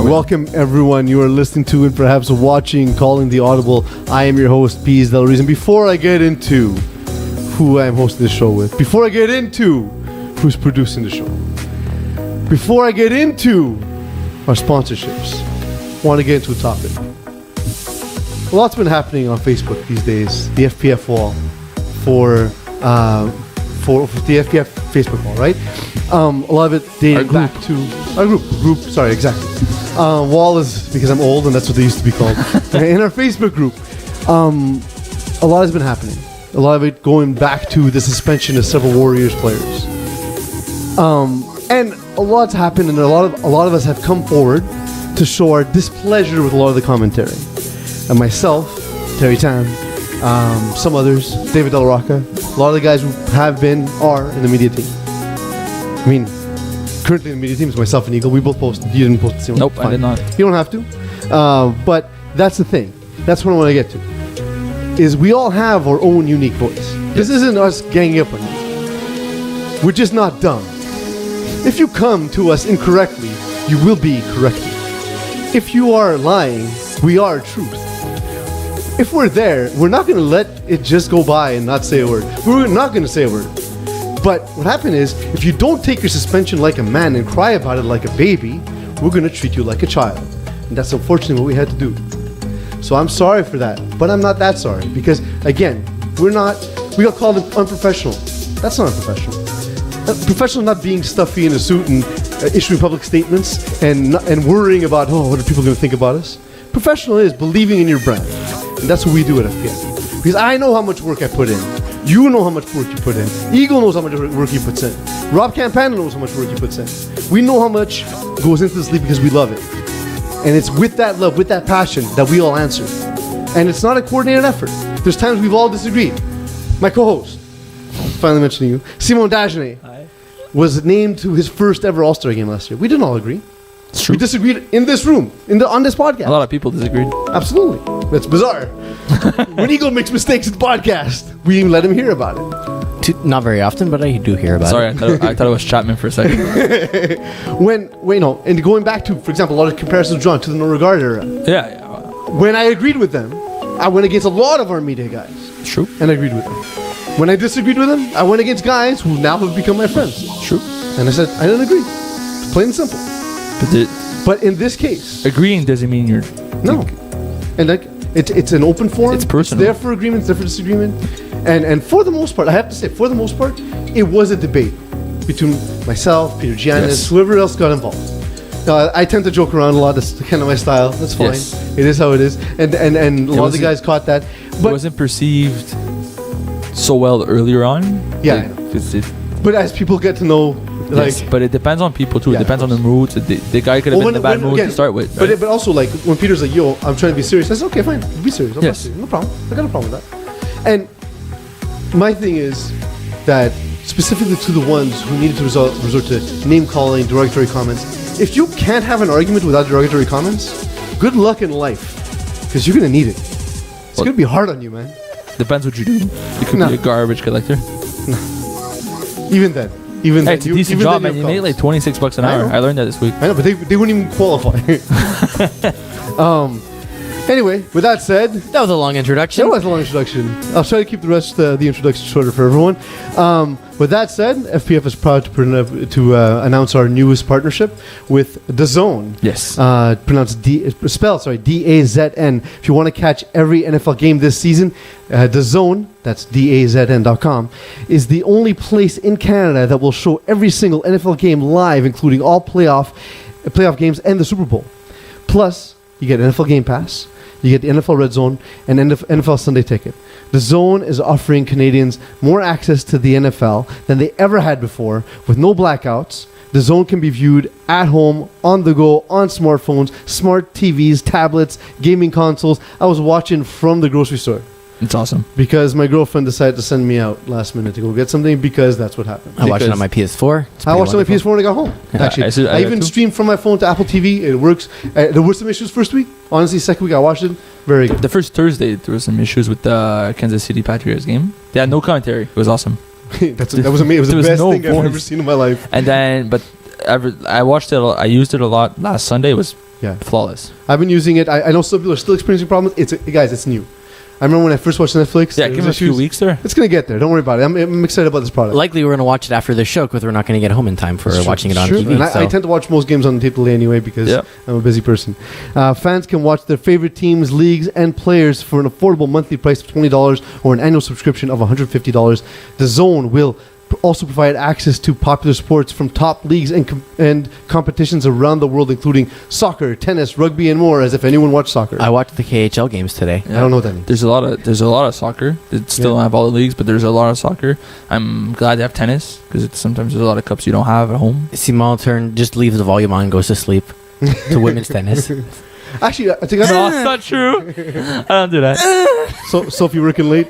Welcome everyone. You are listening to and perhaps watching Calling the Audible. I am your host, Peeze and Simon. Before I get into who I am hosting the show with, before I get into who's producing the show, before I get into our sponsorships, I want to get into a topic. A lot's been happening on Facebook these days. The FPF wall for the FPF Facebook wall, right? A lot of it dating back to our group. Sorry, exactly. Wall is because I'm old and that's what they used to be called. In our Facebook group, a lot has been happening. A lot of it going back to the suspension of several Warriors players. And a lot's happened, and a lot of us have come forward to show our displeasure with a lot of the commentary. And myself, Terry Tan, some others, David Del Rocca, a lot of the guys who are in the media team. I mean, currently in the media team is myself and Eagle. We both posted. You didn't post the same one. Nope, I did not. You don't have to. But that's the thing. That's what I want to get to. Is we all have our own unique voice. This isn't us ganging up on you. We're just not dumb. If you come to us incorrectly, you will be corrected. If you are lying, we are truth. If we're there, we're not going to let it just go by and not say a word. We're not going to say a word. But what happened is, if you don't take your suspension like a man and cry about it like a baby, we're going to treat you like a child. And that's unfortunately what we had to do. So I'm sorry for that, but I'm not that sorry. Because, again, we got called unprofessional. That's not unprofessional. Professional not being stuffy in a suit and issuing public statements and worrying about, what are people going to think about us? Professional is believing in your brand. And that's what we do at FPF. Because I know how much work I put in. You know how much work you put in. Eagle knows how much work he puts in. Rob Campana knows how much work he puts in. We know how much goes into this league because we love it. And it's with that love, with that passion that we all answer. And it's not a coordinated effort. There's times we've all disagreed. My co-host, finally mentioning you, Simon Dagenet, was named to his first ever All-Star game last year. We didn't all agree. It's true. We disagreed in this room, on this podcast. A lot of people disagreed. Absolutely. That's bizarre. When Eagle makes mistakes in the podcast, we even let him hear about it. Not very often, but I do hear about it. Sorry, I thought it was Chapman for a second. And going back to, for example, a lot of comparisons drawn to the No Regard era. Yeah. When I agreed with them, I went against a lot of our media guys. True. And I agreed with them. When I disagreed with them, I went against guys who now have become my friends. True. And I said, I didn't agree. Plain and simple. But in this case, agreeing doesn't mean you're... No. And it's an open forum. It's personal. It's there for agreement, it's there for disagreement. And for the most part, I have to say, it was a debate between myself, Peter Giannis, whoever else got involved. Now, I tend to joke around a lot. That's kind of my style. That's fine. Yes. It is how it is. And a lot of the guys caught that. But it wasn't perceived so well earlier on. Yeah, I know. But as people get to know... but it depends on people too. It depends on the mood. The guy could have been in a bad mood to start with. Right? But also, like, when Peter's like, yo, I'm trying to be serious, I said, okay, fine, be serious. No problem. I got no problem with that. And my thing is that, specifically to the ones who needed to resort to name-calling, derogatory comments, if you can't have an argument without derogatory comments, good luck in life. Because you're going to need it. It's going to be hard on you, man. Depends what you do. You could be a garbage collector. Even then. Hey, it's a decent job, man. You made like $26 an hour. I learned that this week. I know, but they wouldn't even qualify. Anyway, with that said, that was a long introduction. That was a long introduction. I'll try to keep the rest of the introduction shorter for everyone. With that said, FPF is proud to announce our newest partnership with DAZN. Yes. Pronounced DAZN. If you want to catch every NFL game this season, DAZN, that's DAZN.com, is the only place in Canada that will show every single NFL game live, including all playoff games and the Super Bowl. Plus, you get NFL Game Pass. you get the NFL Red Zone and NFL Sunday Ticket. The Zone is offering Canadians more access to the NFL than they ever had before, with no blackouts. The Zone can be viewed at home, on the go, on smartphones, smart TVs, tablets, gaming consoles. I was watching from the grocery store. It's awesome. Because my girlfriend decided to send me out last minute to go get something because that's what happened. I watched it on my PS4. I watched it on my PS4 when I got home. Actually, I even streamed from my phone to Apple TV. It works. There were some issues first week. Honestly, second week I watched it. Very good. The first Thursday, there were some issues with the Kansas City Patriots game. They had no commentary. It was awesome. That was amazing. It was the best thing I've ever seen in my life. And then, I watched it. I used it a lot last Sunday. It was flawless. I've been using it. I know some people are still experiencing problems. Guys, it's new. I remember when I first watched Netflix. Yeah, give it a few weeks there. It's going to get there. Don't worry about it. I'm excited about this product. Likely we're going to watch it after the show because we're not going to get home in time for watching it on TV. And I tend to watch most games on tape delay anyway because I'm a busy person. Fans can watch their favorite teams, leagues, and players for an affordable monthly price of $20 or an annual subscription of $150. The Zone will also provide access to popular sports from top leagues and competitions around the world, including soccer, tennis, rugby, and more. As if anyone watched soccer. I watched the KHL games today. I don't know what that means. There's a lot of soccer. It still don't have all the leagues, but there's a lot of soccer. I'm glad they have tennis because sometimes there's a lot of cups you don't have at home. Simon just leaves the volume on and goes to sleep to women's tennis. Actually, I think that's not true. I don't do that. So, Sophie working late.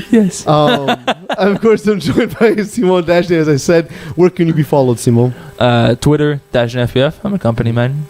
Yes. Of course, I'm joined by Simon Dashney. As I said, where can you be followed, Simon? Twitter, FPF. I'm a company man.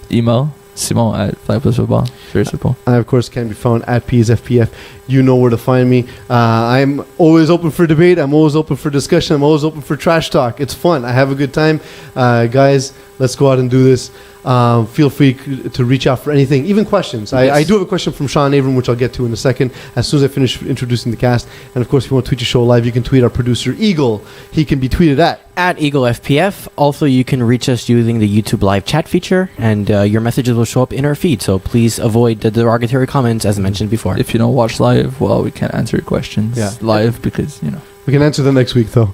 Email, Simon at Fly Plus Football. Very simple. I, of course, can be found at Peeze FPF. You know where to find me. I'm always open for debate. I'm always open for discussion. I'm always open for trash talk. It's fun. I have a good time. Guys, let's go out and do this. Feel free to reach out for anything, even questions. Yes. I do have a question from Sean Avram, which I'll get to in a second, as soon as I finish introducing the cast. And of course, if you want to tweet your show live, you can tweet our producer, Eagle. He can be tweeted at Eagle FPF. Also, you can reach us using the YouTube live chat feature, and your messages will show up in our feed. So please avoid the derogatory comments, as mentioned before. If you don't watch live, well, we can't answer your questions live because, We can answer them next week, though.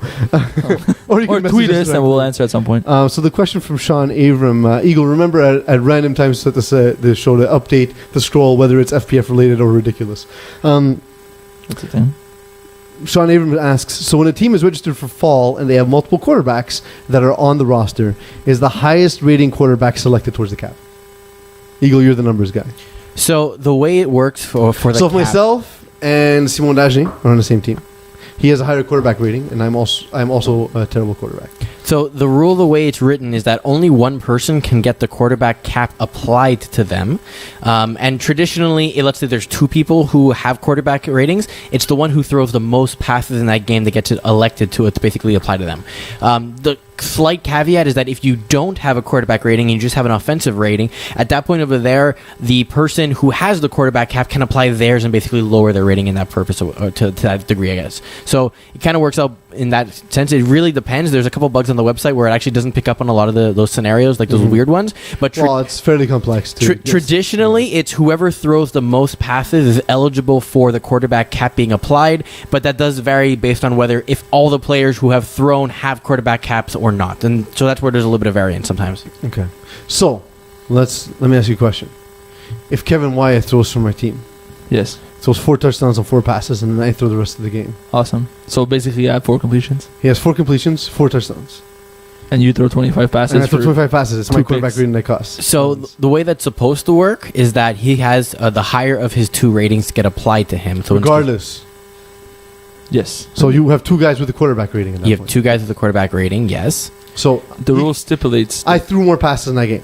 Or you can tweet us and we'll answer at some point. So the question from Sean Avram. Eagle, remember at random times throughout the show to update the scroll, whether it's FPF related or ridiculous. That's the thing. Sean Avram asks, so when a team is registered for fall and they have multiple quarterbacks that are on the roster, is the highest rating quarterback selected towards the cap? Eagle, you're the numbers guy. So the way it works for the cap... So if myself and Simon Dashney are on the same team, he has a higher quarterback rating, and I'm also a terrible quarterback. So the rule, the way it's written, is that only one person can get the quarterback cap applied to them. And traditionally, let's say there's two people who have quarterback ratings. It's the one who throws the most passes in that game that gets it elected to basically apply to them. The slight caveat is that if you don't have a quarterback rating and you just have an offensive rating, at that point over there, the person who has the quarterback cap can apply theirs and basically lower their rating in that purpose to that degree, I guess. So it kind of works out in that sense. It really depends. There's a couple bugs on the website where it actually doesn't pick up on a lot of those scenarios, like those weird ones. But it's fairly complex too. Traditionally, it's whoever throws the most passes is eligible for the quarterback cap being applied, but that does vary based on whether if all the players who have thrown have quarterback caps or not. And so that's where there's a little bit of variance sometimes. Okay. So let me ask you a question. If Kevin Wyatt throws for my team, yes, throws 4 touchdowns on 4 passes, and then I throw the rest of the game. Awesome. So basically, you have 4 completions. He has 4 completions, 4 touchdowns. And you throw 25 passes. And I throw 25 passes. It's my quarterback rating that costs. So the way that's supposed to work is that he has the higher of his 2 ratings get applied to him. So regardless. Yes. So you have 2 guys with the quarterback rating. You have 2 guys with the quarterback rating, yes. So the rule stipulates... I threw more passes in that game.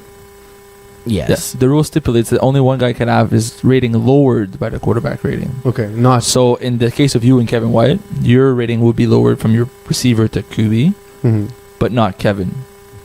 Yes. The rule stipulates that only one guy can have his rating lowered by the quarterback rating. Okay, not... So in the case of you and Kevin Wyatt, your rating would be lowered from your receiver to QB, but not Kevin.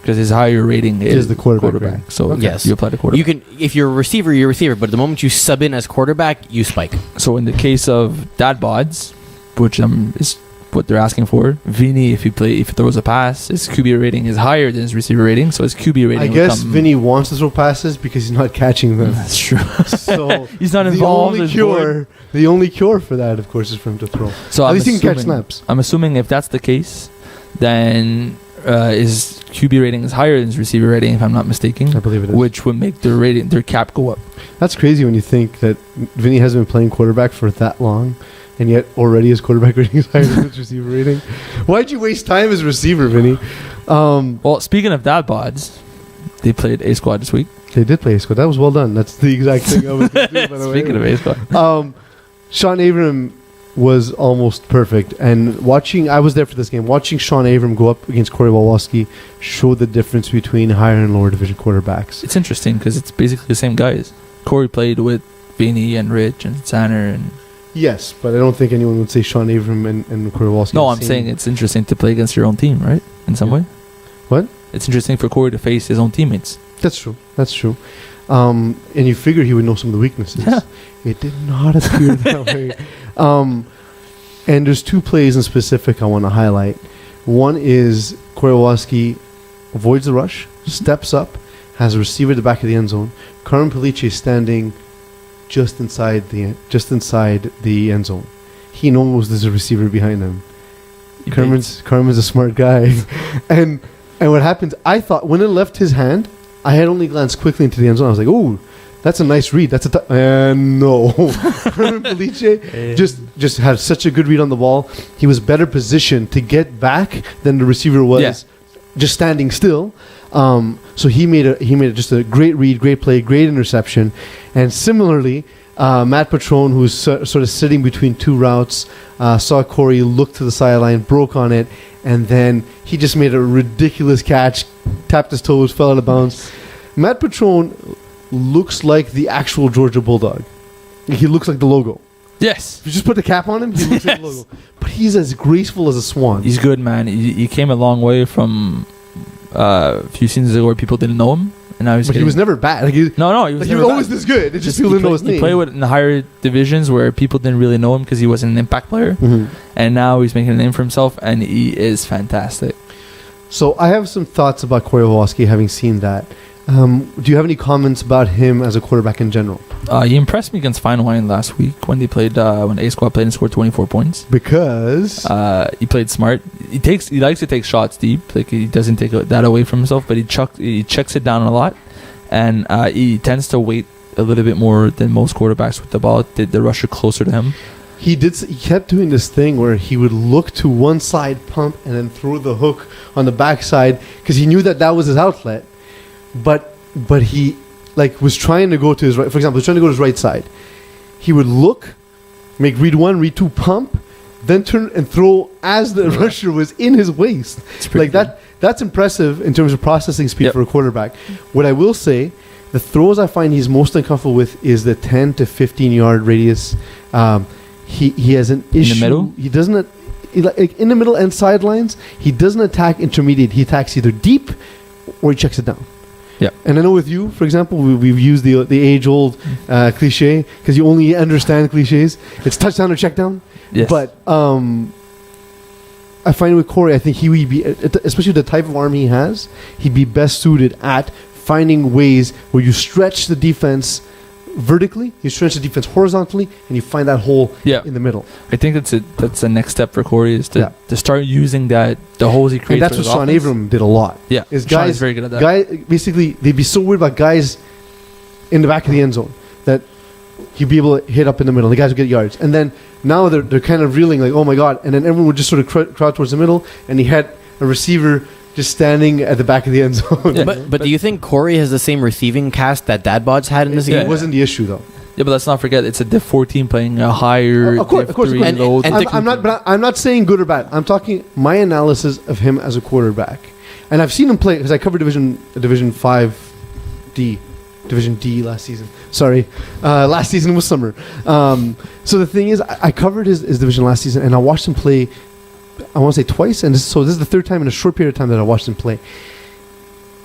Because his higher rating is the quarterback. So yes, you apply the quarterback. You can, if you're a receiver, you're a receiver. But the moment you sub in as quarterback, you spike. So in the case of Dad Bods, which is what they're asking for, Vinny, if he throws a pass, his QB rating is higher than his receiver rating. So his QB rating. I guess Vinny wants to throw passes because he's not catching them. That's true. So he's not involved. The only cure for that, of course, is for him to throw. So at least he can catch snaps. I'm assuming if that's the case, then his QB rating is higher than his receiver rating, if I'm not mistaken. I believe it is. Which would make their cap go up. That's crazy when you think that Vinny hasn't been playing quarterback for that long, and yet already his quarterback rating is higher than his receiver rating. Why'd you waste time as receiver, Vinny? Well, speaking of Dad Bods, they played A Squad this week. They did play A Squad. That was well done. That's the exact thing I was going to do, by the way. Speaking of A Squad. Sean Avram was almost perfect. And I was there for this game. Watching Sean Avram go up against Corey Walwalski showed the difference between higher and lower division quarterbacks. It's interesting because it's basically the same guys. Corey played with Vinny and Rich and Sanner and... Yes, but I don't think anyone would say Sean Avram and Corey Walwalski. No, I'm saying it's interesting to play against your own team, right? In some way. What? It's interesting for Corey to face his own teammates. That's true. And you figure he would know some of the weaknesses. Yeah. It did not appear that way. And there's two plays in specific I want to highlight. One is Corey Walwalski avoids the rush, steps up, has a receiver at the back of the end zone. Carmen Pelice standing just inside the end zone. He knows there's a receiver behind him. Carmen's a smart guy. and what happens, I thought when it left his hand, I had only glanced quickly into the end zone. I was like, oh, that's a nice read. That's and no. Carmen Pelice just had such a good read on the ball. He was better positioned to get back than the receiver was just standing still. So he made just a great read, great play, great interception. And similarly, Matt Patron, who's sort of sitting between two routes, saw Corey look to the sideline, broke on it, and then he just made a ridiculous catch, tapped his toes, fell out of bounds. Matt Patron looks like the actual Georgia Bulldog. He looks like the logo. Yes. If you just put the cap on him, he looks like the logo. But he's as graceful as a swan. He's good, man. He came a long way from a few seasons ago where people didn't know him. And now he was never bad. He was always this good. It's just people didn't know his name. He played in the higher divisions where people didn't really know him because he wasn't an impact player. Mm-hmm. And now he's making a name for himself, and he is fantastic. So I have some thoughts about Corey Walwalski, having seen that. Do you have any comments about him as a quarterback in general? He impressed me against Fine Wine last week when they played when A Squad played and scored 24 points. Because he played smart. He likes to take shots deep. Like he doesn't take that away from himself, but he checks it down a lot, and he tends to wait a little bit more than most quarterbacks with the ball. The rusher closer to him. He kept doing this thing where he would look to one side, pump, and then throw the hook on the backside because he knew that was his outlet. But he was trying to go to his right. For example, he was trying to go to his right side. He would look, make read one, read two, pump, then turn and throw as the rusher was in his waist. Like that. That's impressive in terms of processing speed for a quarterback. What I will say, the throws I find he's most uncomfortable with is the 10 to 15 yard radius. He has an issue. In the middle? He doesn't in the middle and sidelines. He doesn't attack intermediate. He attacks either deep or he checks it down. Yeah, and I know with you, for example, we've used the age-old cliche because you only understand cliches. It's touchdown or check down. Yes. But I find with Corey, I think he would be, especially the type of arm he has, he'd be best suited at finding ways where you stretch the defense vertically, you stretch the defense horizontally, and you find that hole in the middle. I think that's the next step for Corey is to start using the holes he creates. And that's what Sean Avram did a lot. Yeah, Sean is very good at that. Basically, they'd be so worried about guys in the back of the end zone that he'd be able to hit up in the middle. The guys would get yards, and then now they're kind of reeling like, oh my god! And then everyone would just sort of crowd towards the middle, and he had a receiver just standing at the back of the end zone. Yeah. But do you think Corey has the same receiving cast that Dad Bods had in this game? It wasn't the issue though. Yeah, but let's not forget it's a Div 14 playing a higher of course. load. I'm not saying good or bad. I'm talking my analysis of him as a quarterback, and I've seen him play because I covered Division 5D, Division D last season. Sorry, last season was summer. So the thing is, I covered his division last season, and I watched him play. I want to say twice, and this is the third time in a short period of time that I watched him play.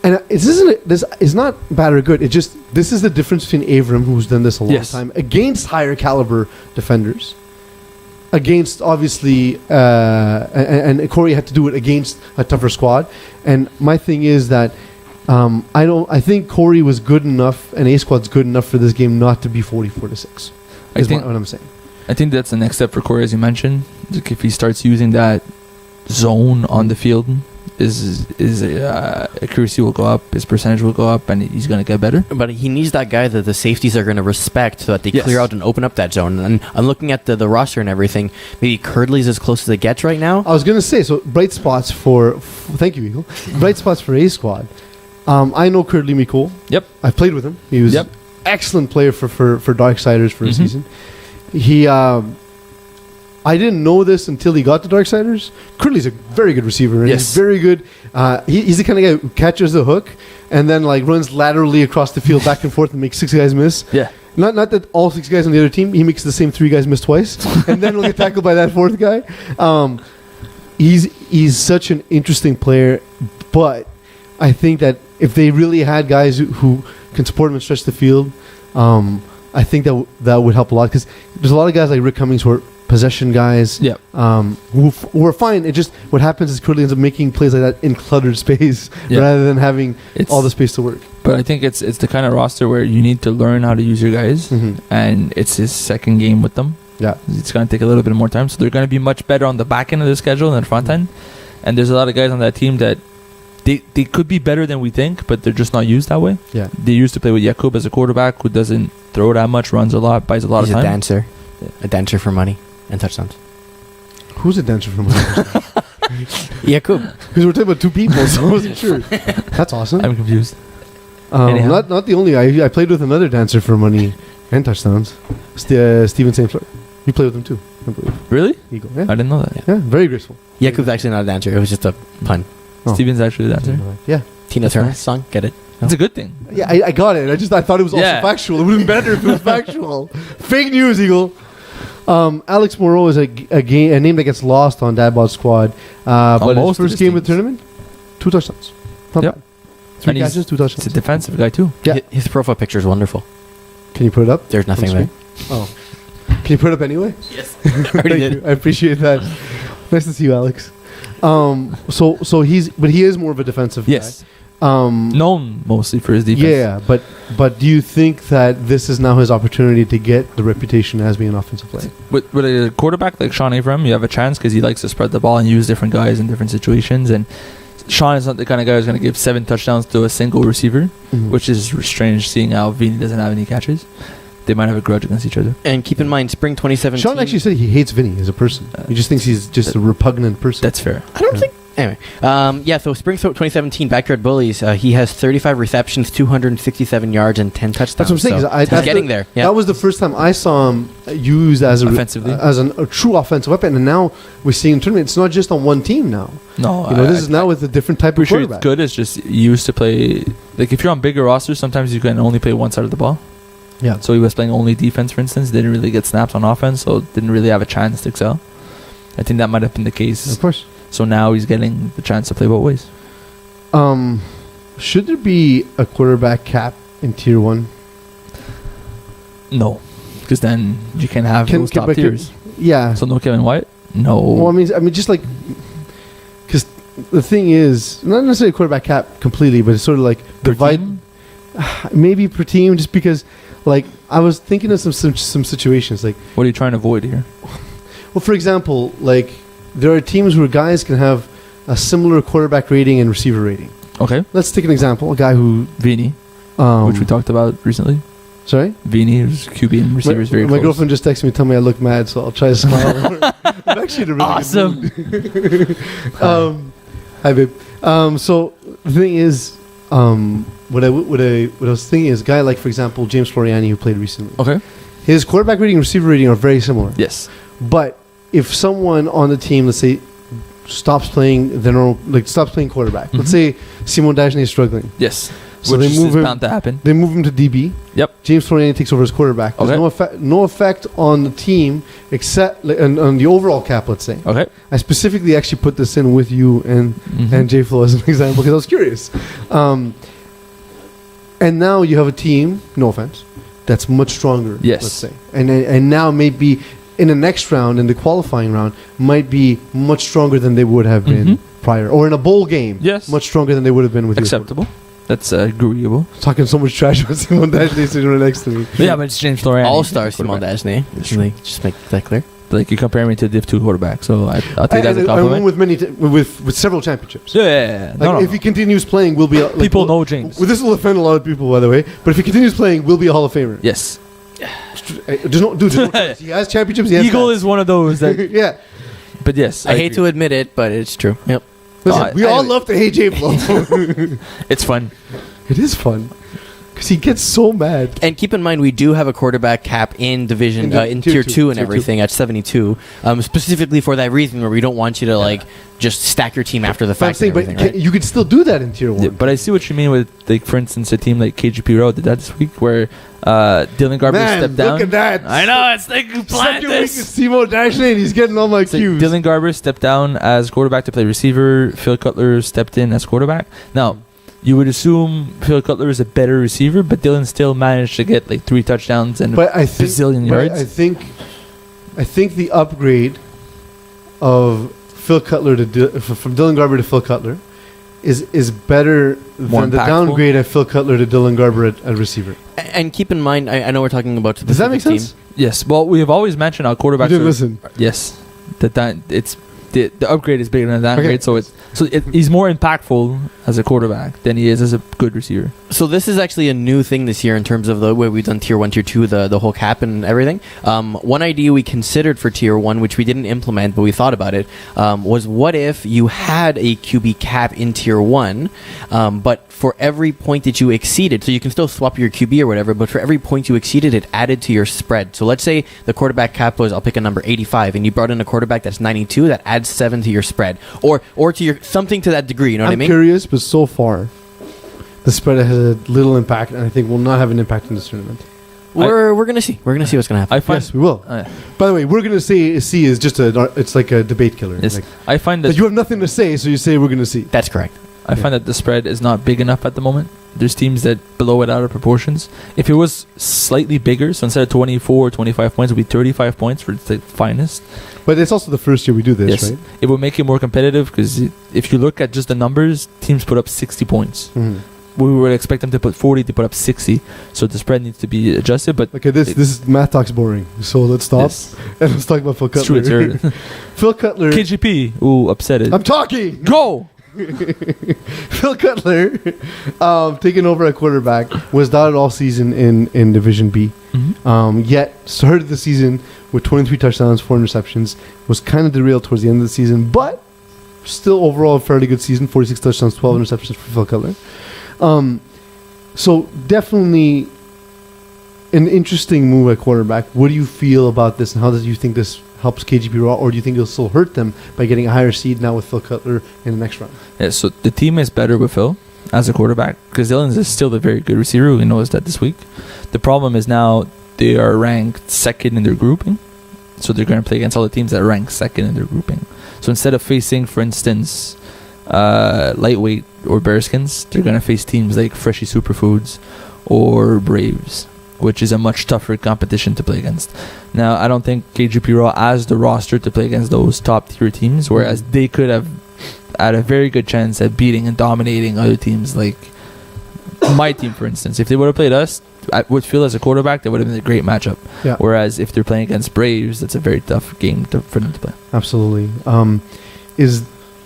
And this is not bad or good. This is the difference between Avram, who's done this a long time, against higher caliber defenders, against obviously, and Corey had to do it against a tougher squad. And my thing is that I think Corey was good enough, and A Squad's good enough for this game not to be 44-6. I think what I'm saying. I think that's the next step for Corey, as you mentioned. Like if he starts using that zone on the field, his accuracy will go up, his percentage will go up, and he's going to get better. But he needs that guy that the safeties are going to respect so that they Yes. clear out and open up that zone. And I'm looking at the roster and everything. Maybe Curdley's as close as it gets right now. I was gonna say, so bright spots for thank you, Eagle. Bright spots for A squad. I know Curdley Mikol. Yep. I've played with him. He was Yep. excellent player for Darksiders for a Mhm. season. He I didn't know this until he got to Darksiders. Curdley's a very good receiver. And Yes. He's very good. He's the kind of guy who catches the hook and then like runs laterally across the field back and forth and makes 6 guys miss. Yeah. Not that all 6 guys on the other team, he makes the same 3 guys miss twice, and then he'll get tackled by that 4th guy. He's such an interesting player, but I think that if they really had guys who can support him and stretch the field, I think that would help a lot, because there's a lot of guys like Rick Cummings who are possession guys, Yeah. who are fine. It just, what happens is Curdley ends up making plays like that in cluttered space Yeah. rather than having It's all the space to work. But I think it's the kind of roster where you need to learn how to use your guys, Mhm. and it's his second game with them. Yeah. It's going to take a little bit more time, so they're going to be much better on the back end of the schedule than the front end. And there's a lot of guys on that team that they could be better than we think, but they're just not used that way. Yeah. They used to play with Jakub as a quarterback who doesn't throw that much, runs a lot, buys a lot He's of a time. dancer. A dancer for money and touchdowns. Who's a dancer from Jakub. Because we're talking about 2 people, so I wasn't sure. That's awesome. I'm confused. Anyhow. Not the only. I played with another dancer for money and touchdowns. Steven St. Fleur. You played with him too, I believe. Really? Eagle. I Yeah. didn't know that. Yeah. Very graceful. Jakub's actually not a dancer. It was just a pun. Oh. Steven's actually the dancer. Yeah. Tina That's Turner nice. song. Get it? It's a good thing. Yeah, I got it. I thought it was also Yeah. factual. It would have been better if it was factual. Fake news, Eagle. Alex Moreau is a name that gets lost on Dad Bods squad. But his most of first his game of the teams. tournament, 2 touchdowns. Not Yep. bad. 3 And he's- catches, 2 He's a touchdowns. defensive guy too. Yeah. His profile picture is wonderful. Can you put it up? There's nothing on there. screen? Oh. Can you put it up anyway? Yes. Thank you. I appreciate that. Nice to see you, Alex. So he is more of a defensive Yes. guy. Known mostly for his defense. Yeah, but do you think that this is now his opportunity to get the reputation as being an offensive player? With a quarterback like Sean Avram, you have a chance because he likes to spread the ball and use different guys in different situations. And Sean is not the kind of guy who's going to give 7 touchdowns to a single receiver, Mhm. which is strange seeing how Vinny doesn't have any catches. They might have a grudge against each other. And keep in mind, spring 2017. Sean actually said he hates Vinny as a person. He just thinks he's just a repugnant person. That's fair. I don't think. Anyway, so spring 2017 Backyard Bullies. He has 35 receptions, 267 yards, and 10 touchdowns. That's what I'm saying. So That's he's getting there. Yeah. That was the first time I saw him used as Offensively. a true offensive weapon, and now we're seeing in tournament. It's not just on one team now. No, This is now with a different type of pretty sure quarterback. it's good. It's just you used to play like if you're on bigger rosters, sometimes you can only play one side of the ball. Yeah. So he was playing only defense, for instance. Didn't really get snaps on offense, so didn't really have a chance to excel. I think that might have been the case. Of course. So now he's getting the chance to play both ways. Should there be a quarterback cap in tier 1? No, because then you can have those top but tiers. Yeah. So no Kevin White. No. Well, I mean, just like, because the thing is, not necessarily quarterback cap completely, but it's sort of like Per divide, team? maybe per team, just because, like, I was thinking of some situations, like, What are you trying to avoid here? well, for example, like, there are teams where guys can have a similar quarterback rating and receiver rating. Okay. Let's take an example, a guy who, Vini, which we talked about recently. sorry? Vini, who's QB and receivers very my close. girlfriend just texted me, tell me I look mad, so I'll try to smile. I'm actually in a really Awesome. good mood. Hi, babe. So the thing is, what I was thinking is, a guy like, for example, James Floriani, who played recently. Okay. His quarterback rating and receiver rating are very similar. Yes. But if someone on the team, let's say, stops playing the normal, like stops playing quarterback. Let's say Simon Dagenet is struggling. Yes. So Which they is move him. bound to happen. They move him to DB. Yep. James Floriani takes over as quarterback. There's Okay. no effect on the team except on the overall cap. Let's say. Okay. I specifically actually put this in with you and J Flo as an example because I was curious. And now you have a team. No offense. That's much stronger. Yes. Let's say. And now maybe in the next round, in the qualifying round, might be much stronger than they would have been prior, or in a bowl game. Yes. Much stronger than they would have been with you. Acceptable. That's agreeable. Talking so much trash about Simon Dagenet sitting right next to me. Yeah, but it's James Floriani. All-star Simon Dagenet. Just make that clear. like you compare me to Div 2 quarterback, so I'll take that as a I compliment. won with several championships. Yeah. Like if he continues playing, we'll be like, People know James. Well, this will offend a lot of people, by the way. But if he continues playing, we'll be a Hall of Famer. Yes. There's no choice. He has championships. He has Eagle stats. is one of those that. Yeah. But yes, I hate to admit it, but it's true. Yep. Listen, we all anyway. love to hate J Flow. It's fun. It is fun because he gets so mad. And keep in mind, we do have a quarterback cap in division, in tier 2 and Tier everything at 72, specifically for that reason where we don't want you to like just stack your team after the But I'm fact. saying, and everything, right? you could still do that in tier 1. Yeah, but I see what you mean with, like, for instance, a team like KGP RA did that this week, where Dylan Garber Man, stepped down. look at that. I know, it's like you plant Second week is this. Simo Dashlane. He's getting all my It's like cues. Dylan Garber stepped down as quarterback to play receiver. Phil Cutler stepped in as quarterback. Now, you would assume Phil Cutler is a better receiver, but Dylan still managed to get like 3 touchdowns and But I think, bazillion but yards. I think the upgrade of Phil Cutler from Dylan Garber to Phil Cutler is better More than the impactful. downgrade of Phil Cutler to Dylan Garber at receiver. And keep in mind, I know we're talking about Does that make specific sense? team. Yes, well, we have always mentioned our You quarterbacks. didn't listen. Yes, that it's the upgrade is bigger than the downgrade, Okay. so he's more impactful as a quarterback than he is as a good receiver. So this is actually a new thing this year in terms of the way we've done tier 1, tier 2, the whole cap and everything. One idea we considered for tier 1, which we didn't implement, but we thought about it, was what if you had a QB cap in tier 1, but for every point that you exceeded, so you can still swap your QB or whatever, but for every point you exceeded, it added to your spread. So let's say the quarterback cap was, I'll pick a number, 85, and you brought in a quarterback that's 92, that adds 7 to your spread, or to your something to that degree. You know what I I'm mean? curious, but so far, the spread has a little impact, and I think will not have an impact in this tournament. We're gonna see. We're gonna see what's gonna happen. I find Yes, we will. By the way, we're going to say C is just it's like a debate killer. yes, Like, I find but that you have nothing to say, so you say we're going to see. That's correct. I find that the spread is not big enough at the moment. There's teams that blow it out of proportions. If it was slightly bigger, so instead of 24 or 25 points, it would be 35 points for the finest. But it's also the first year we do this, Yes, right? it would make it more competitive because if you look at just the numbers, teams put up 60 points. Mm-hmm. We would expect them to put 40 to put up 60, so the spread needs to be adjusted. But Okay, this is math talk's boring, so let's stop yes, and let's talk about Phil it's true. Cutler. It's Phil Cutler. KGP. Ooh, upset it. I'm talking. Go. Phil Cutler, taking over at quarterback, was doubted all season in Division B. Mhm. Yet started the season with 23 touchdowns, 4 interceptions. Was kind of derailed towards the end of the season, but still overall a fairly good season. 46 touchdowns, 12 interceptions for Phil Cutler. So definitely an interesting move at quarterback. What do you feel about this, and how do you think this helps KGP RA, or do you think it'll still hurt them by getting a higher seed now with Phil Cutler in the next round? Yeah, so the team is better with Phil as a quarterback because Dylan is still a very good receiver. We noticed that this week. The problem is now they are ranked second in their grouping, so they're going to play against all the teams that are ranked second in their grouping. So instead of facing, for instance, lightweight or bearskins, they're going to face teams like Freshy Superfoods or Braves, which is a much tougher competition to play against. Now, I don't think KGP RA has the roster to play against those top tier teams, whereas they could have had a very good chance at beating and dominating other teams like my team, for instance. If they would have played us, I would feel as a quarterback, that would have been a great matchup. Yeah. Whereas if they're playing against Braves, that's a very tough game for them to play. Absolutely.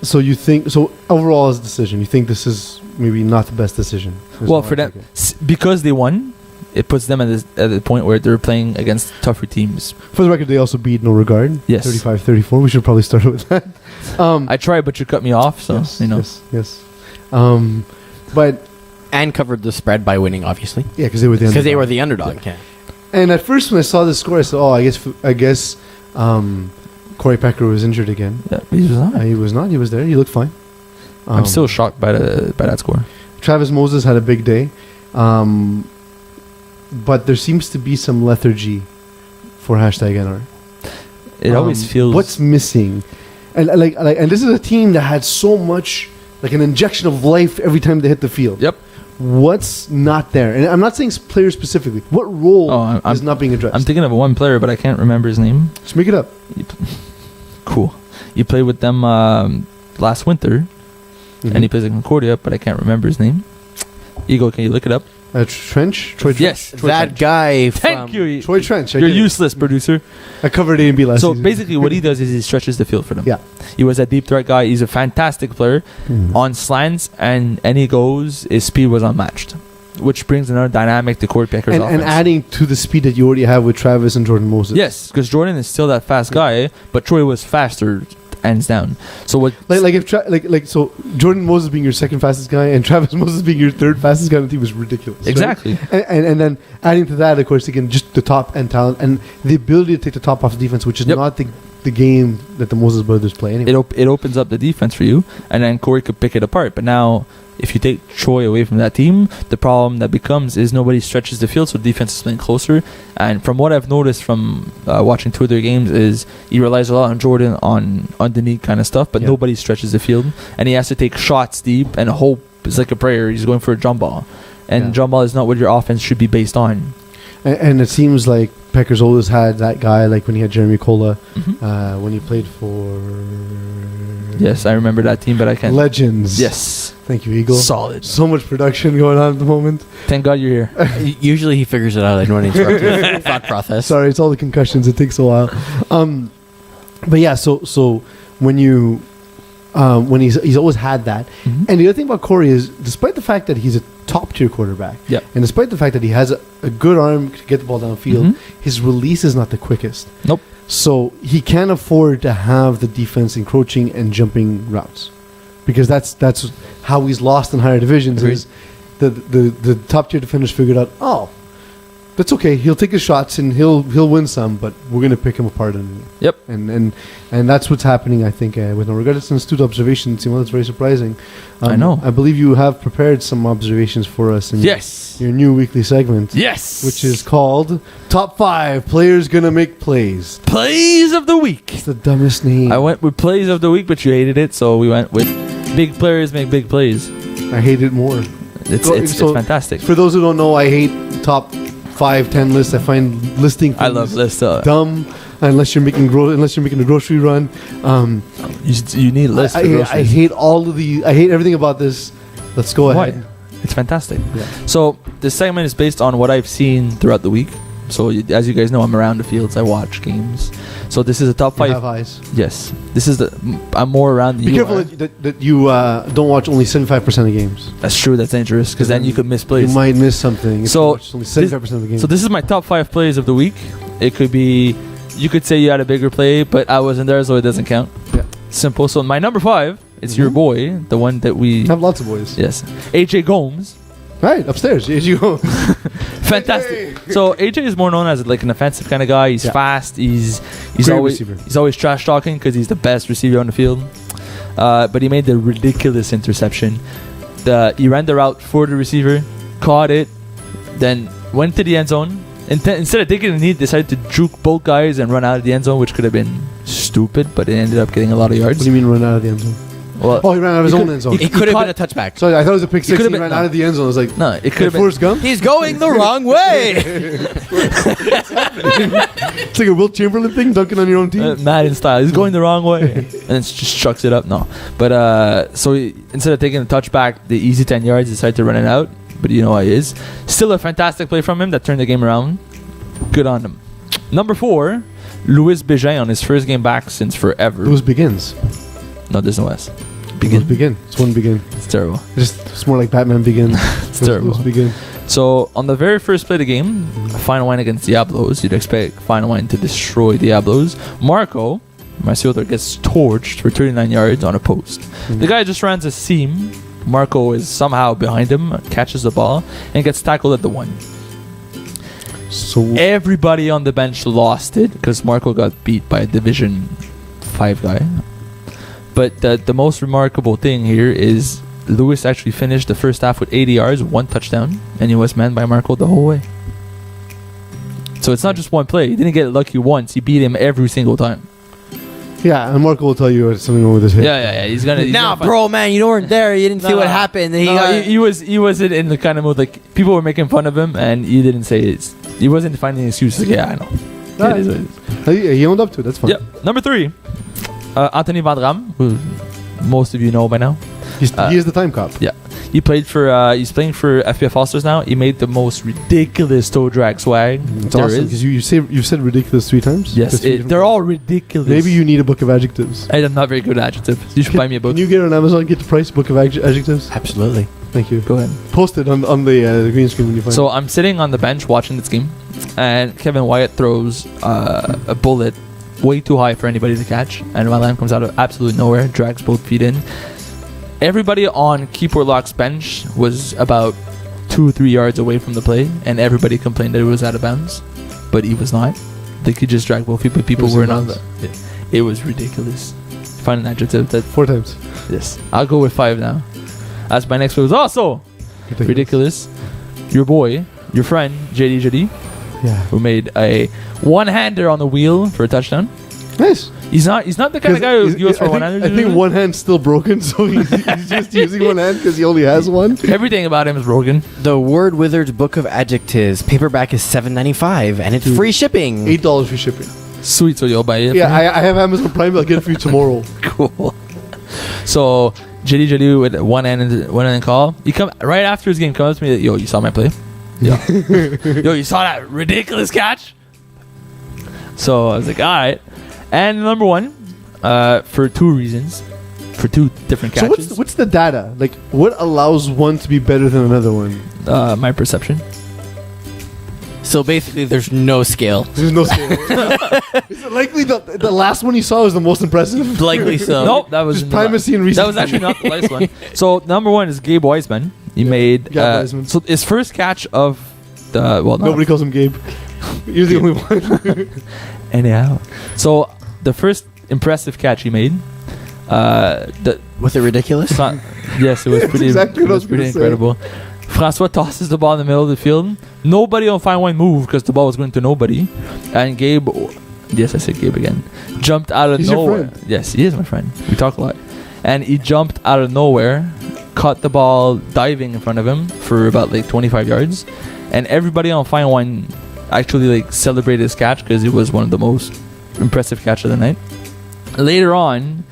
So you think, so overall as a decision, you think this is maybe not the best decision? Is Well, what for I'm them, thinking. because they won, it puts them at the point where they're playing against tougher teams. For the record, they also beat No Regard. Yes. 35-34. We should probably start with that. I tried, but you cut me off, so, yes, you know. Yes. But And covered the spread by winning, obviously, yeah, because they were the because they underdog. were the underdog. Yeah. And at first, when I saw this score, I said, "Oh, I guess Corey Pecker was injured again." Yeah, he was not. He was not. He was there. He looked fine. I'm still shocked by that score. Travis Moses had a big day, but there seems to be some lethargy for #NR. It always feels... What's missing, and and this is a team that had so much, like an injection of life every time they hit the field. Yep. What's not there? And I'm not saying player specifically. What role is not being addressed? I'm thinking of one player, but I can't remember his name. Just make it up. Cool. You played with them last winter, and he plays in Concordia, but I can't remember his name. Eagle, can you look it up? Trench? Troy Trench? Yes, Troy That Trench. guy Thank from... you. Troy Trench. You're useless, producer. I covered A and B last So season. basically, what he does is he stretches the field for them. Yeah. He was a deep threat guy. He's a fantastic player on slants, and any goes, his speed was unmatched, which brings another dynamic to Corey Pecker's offense. And adding to the speed that you already have with Travis and Jordan Moses. Yes, because Jordan is still that fast guy, but Troy was faster, hands down. So what? Like if so Jordan Moses being your second fastest guy and Travis Moses being your third fastest guy on the team was ridiculous. Exactly. Right? And then adding to that, of course, again, just the top end talent and the ability to take the top off the defense, which is not the game that the Moses brothers play anyway. It opens up the defense for you, and then Corey could pick it apart. But now, if you take Troy away from that team, the problem that becomes is nobody stretches the field, so defense is playing closer. And from what I've noticed from watching 2 of their games is he relies a lot on Jordan on underneath kind of stuff, but nobody stretches the field. And he has to take shots deep and hope. It's like a prayer. He's going for a jump ball. And jump ball is not what your offense should be based on. And it seems like Pecker's always had that guy, like when he had Jeremy Cola, when he played for... Yes, I remember that team, but I can't... Legends. Yes. Thank you, Eagle. Solid. So much production going on at the moment. Thank God you're here. Usually he figures it out. I don't want to interrupt your thought process. Sorry, it's all the concussions. It takes a while. But yeah, so when you... when he's always had that. And the other thing about Corey is, despite the fact that he's a top-tier quarterback, and despite the fact that he has a good arm to get the ball downfield, his release is not the quickest. Nope. So he can't afford to have the defense encroaching and jumping routes, because that's how he's lost in higher divisions. Agreed. Is the top-tier defenders figured out, oh, that's okay. He'll take his shots and he'll win some, but we're going to pick him apart. Yep. And that's what's happening, I think, with no regard. It's an astute observation. Simon, that's very surprising. I know. I believe you have prepared some observations for us in your new weekly segment. Yes. Which is called Top 5 Players Gonna Make Plays. Plays of the Week. It's the dumbest name. I went with Plays of the Week, but you hated it, so we went with Big Players Make Big Plays. I hate it more. It's fantastic. For those who don't know, I hate top 5-10 lists. I find listing I love lists. dumb unless you're making a grocery run. You need lists. I hate I hate everything about this. Let's go ahead. It's fantastic. Yeah. So this segment is based on what I've seen throughout the week. So as you guys know, I'm around the fields. I watch games. So this is a top 5. You have eyes. Yes. This is I'm more around the. Be careful that you don't watch only 75% of games. That's true. That's dangerous because then you could miss plays. You might miss something. So you watch only 75% of the game. So this is my top 5 plays of the week. It could be, you could say you had a bigger play, but I wasn't there, so it doesn't count. Yeah. Simple. So my number 5, it's your boy, the one that we I have lots of boys. Yes, AJ Gomes. Right upstairs. Here you go. Fantastic. So AJ is more known as like an offensive kind of guy. He's fast. He's Great always receiver. he's always trash talking because he's the best receiver on the field. But he made the ridiculous interception. He ran the route for the receiver, caught it, then went to the end zone. Instead of taking the knee, decided to juke both guys and run out of the end zone, which could have been stupid, but it ended up getting a lot of yards. What do you mean run out of the end zone? Well, he ran out of his own end zone. It could have been a touchback. Sorry, I thought it was a pick six. He been- ran no. out of the end zone. I was like, no, it could have been. Forrest Gump? He's going the wrong way. It's like a Wilt Chamberlain thing, dunking on your own team. Madden style. He's going the wrong way. And it just chucks it up. No. But so instead of taking a touchback, the easy 10 yards, he decided to run it out. But you know how he is. Still a fantastic play from him that turned the game around. Good on him. Number 4, Louis Bégin on his first game back since forever. Louis begins. No, there's no S. Louis begin. It's one begin. It's terrible. It's more like Batman begins. It's terrible. Louis begin. So on the very first play of the game, Final Wine against Diablos, you'd expect Final Wine to destroy Diablos. Marco Marciotto gets torched for 39 yards on a post. The guy just runs a seam. Marco is somehow behind him, catches the ball, and gets tackled at the 1. So Everybody on the bench lost it because Marco got beat by a Division 5 guy. But the most remarkable thing here is Lewis actually finished the first half with 80 yards, 1 touchdown, and he was manned by Marco the whole way. So it's not just one play. He didn't get lucky once. He beat him every single time. yeah, and Marco will tell you there's something wrong with his hip. Yeah. He's gonna. Nah, bro, man, you weren't there. You didn't see what happened. He was in the kind of mood like people were making fun of him, and he didn't say it. He wasn't finding excuses. Like, yeah, I know. Right. It is what it is. He owned up to it. That's fine. Yep. Number 3, Anthony Van Ram, who most of you know by now. He is the time cop. Yeah, he played for. He's playing for FPF All-Stars now. He made the most ridiculous toe drag swag It's there awesome is. because you've said ridiculous 3 times. Yes, That's 3 different they're times. all ridiculous. Maybe you need a book of adjectives. I'm not very good at adjectives. You should buy me a book. Can you get it on Amazon? Get the price book of adjectives. Absolutely. Thank you. Go ahead. Post it on the green screen when you find. So I'm sitting on the bench watching this game, and Kevin Wyatt throws a bullet way too high for anybody to catch, and my lamb comes out of absolute nowhere, drags both feet in. Everybody on Keyport Lock's bench was about 2-3 yards away from the play, and everybody complained that it was out of bounds, but he was not. They could just drag both feet, but people was were in not. bounds. It was ridiculous. Find an adjective that 4 times. yes. I'll go with 5 now. That's my next one. Was also ridiculous. Your boy, your friend JD, Yeah. who made a one-hander on the wheel for a touchdown. Nice. He's not the kind of guy who goes for one-hander. I think one hand's still broken, so he's just using one hand because he only has one. Everything about him is broken. The Word Wizard's Book of Adjectives paperback is $7.95 and it's Dude. free shipping. $8 for shipping. Sweet, so you'll buy it. Yeah, I have Amazon Prime. I'll get it for you tomorrow. Cool. So JD with one end call. He come right after his game. Comes up to me. Yo, you saw my play? Yeah. Yo, you saw that ridiculous catch? So I was like, all right. And number one, for 2 reasons, for 2 different So catches. what's the data? Like, what allows one to be better than another one? My perception. So basically, there's no scale. There's no scale. Is it likely the last one you saw was the most impressive? Likely so. Nope, that was Just primacy and That recency. was actually not the last one. So number one is Gabe Wiseman. He made Gabe Wiseman. so his first catch of the Nobody calls him Gabe. You're the only one. anyhow. So the first impressive catch he made. Was it ridiculous? Yes, it was pretty. exactly it what I was was pretty gonna say. incredible. Francois tosses the ball in the middle of the field. Nobody on Fine Wine moved because the ball was going to nobody. And Gabe, yes, I said Gabe again, jumped out of He's your nowhere. friend. Yes, he is my friend. We talk a lot. And he jumped out of nowhere, caught the ball diving in front of him for about like 25 yards. And everybody on Fine Wine actually like celebrated his catch because it was one of the most impressive catches of the night. Later on,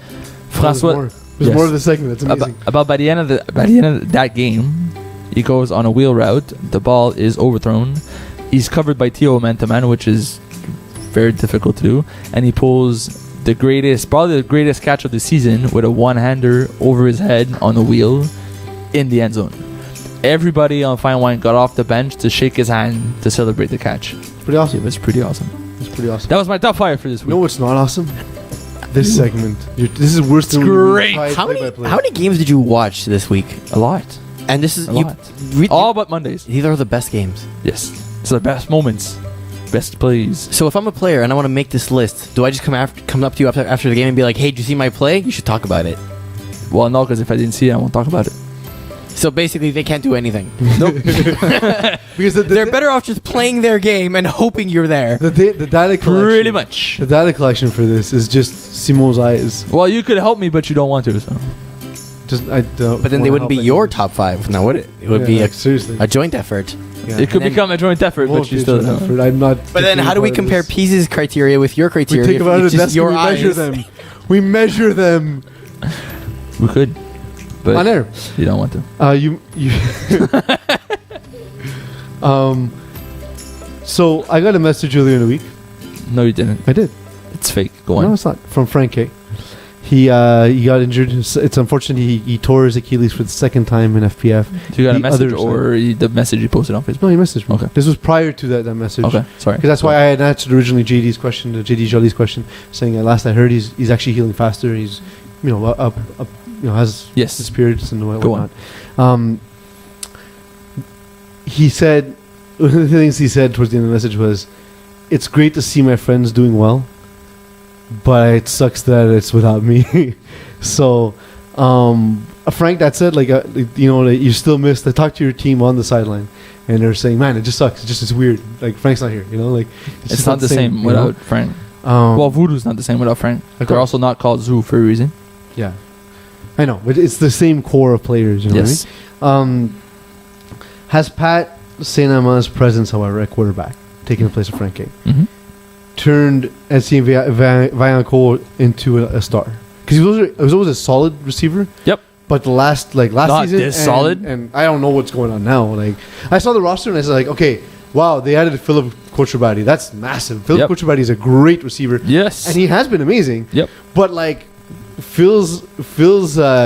Francois. There's Yes. more of the segment. That's amazing. About by the end of that game, he goes on a wheel route. The ball is overthrown. He's covered by Tio man-to-man, which is very difficult to do. And he pulls probably the greatest catch of the season with a one-hander over his head on the wheel in the end zone. Everybody on Fine Wine got off the bench to shake his hand to celebrate the catch. It's pretty awesome. It was pretty awesome. It's pretty awesome. That was my top 5 for this week. You know what's not awesome? This segment. This is worse than great. How many games did you watch this week? A lot. And this is A lot. All but Mondays. These are the best games. Yes. It's the best moments. Best plays. So if I'm a player and I want to make this list, do I just come up to you after the game and be like, "Hey, did you see my play? You should talk about it." Well, no, because if I didn't see it, I won't talk about it. So basically, they can't do anything. Nope. Because They're better off just playing their game and hoping you're there. the data collection. Pretty much. The data collection for this is just Simo's eyes. Well, you could help me, but you don't want to. So. Just I don't. But then they wouldn't be your top 5. Now would it? It would be seriously. a joint effort. Yeah. It could And then- become a joint effort, Won't but you be a still joint don't. effort. I'm not. But then, how do we taking part compare of this. Peace's criteria with your criteria? We take if them out of it's the just desk your and we measure eyes? them. We measure them We could. But on air. you don't want to. You. So I got a message earlier in the week. No, you didn't. I did. It's fake. Go on. No, it's not. From Frank K. He got injured. It's unfortunate he tore his Achilles for the second time in FPF. So you got a The message other or the message you posted on Facebook? No, he messaged me. Okay. This was prior to that message. Okay, sorry. Because that's why I had answered originally JD Jolly's question, saying at last I heard he's actually healing faster. He's has Yes. his spirits and Go whatnot. He said one of the things he said towards the end of the message was, "It's great to see my friends doing well, but it sucks that it's without me." So, Frank, that said, you still missed. I talked to your team on the sideline, and they're saying, "Man, it just sucks. It's weird. Like Frank's not here. It's just not the same you without Frank. know? Well, Voodoo's not the same without Frank. Of They're course. also not called Zoo for a reason. Yeah, I know, but it's the same core of players. You know Yes. what I mean? Has Pat St. Amand's presence, however, at quarterback, taking the place of Frank K, Mm-hmm. turned Etienne Vaillancourt into a star? Because he was always a solid receiver. Yep. But last Not season, this solid? and I don't know what's going on now. Like, I saw the roster and I was like, okay, wow, they added Philip Kouchoubadi. That's massive. Philip Kouchoubadi is a great receiver. Yes. And he has been amazing. Yep. But like, Phil's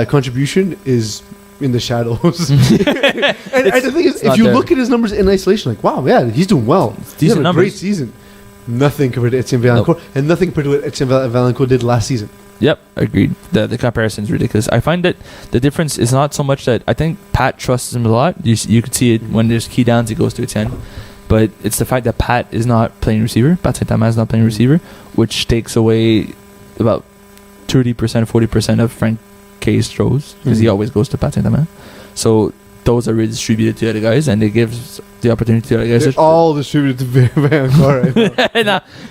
contribution is in the shadows. and the thing is, if you look at his numbers in isolation, like, wow, yeah, he's doing well. He's had a great season. Nothing compared to Etienne Valancourt, and nothing compared to what Etienne Valancourt did last season. Yep, agreed. The comparison is ridiculous. I find that the difference is not so much that I think Pat trusts him a lot. You could see it when there's key downs, he goes to Etienne. But it's the fact that Pat is not playing receiver. Pat Saint-Amand is not playing receiver, which takes away about 30%, 40% of Frank K's throws because he always goes to Pat Saint-Amand. So those are redistributed to the other guys, and it gives the opportunity to the other guys. They're all distributed to Valancourt.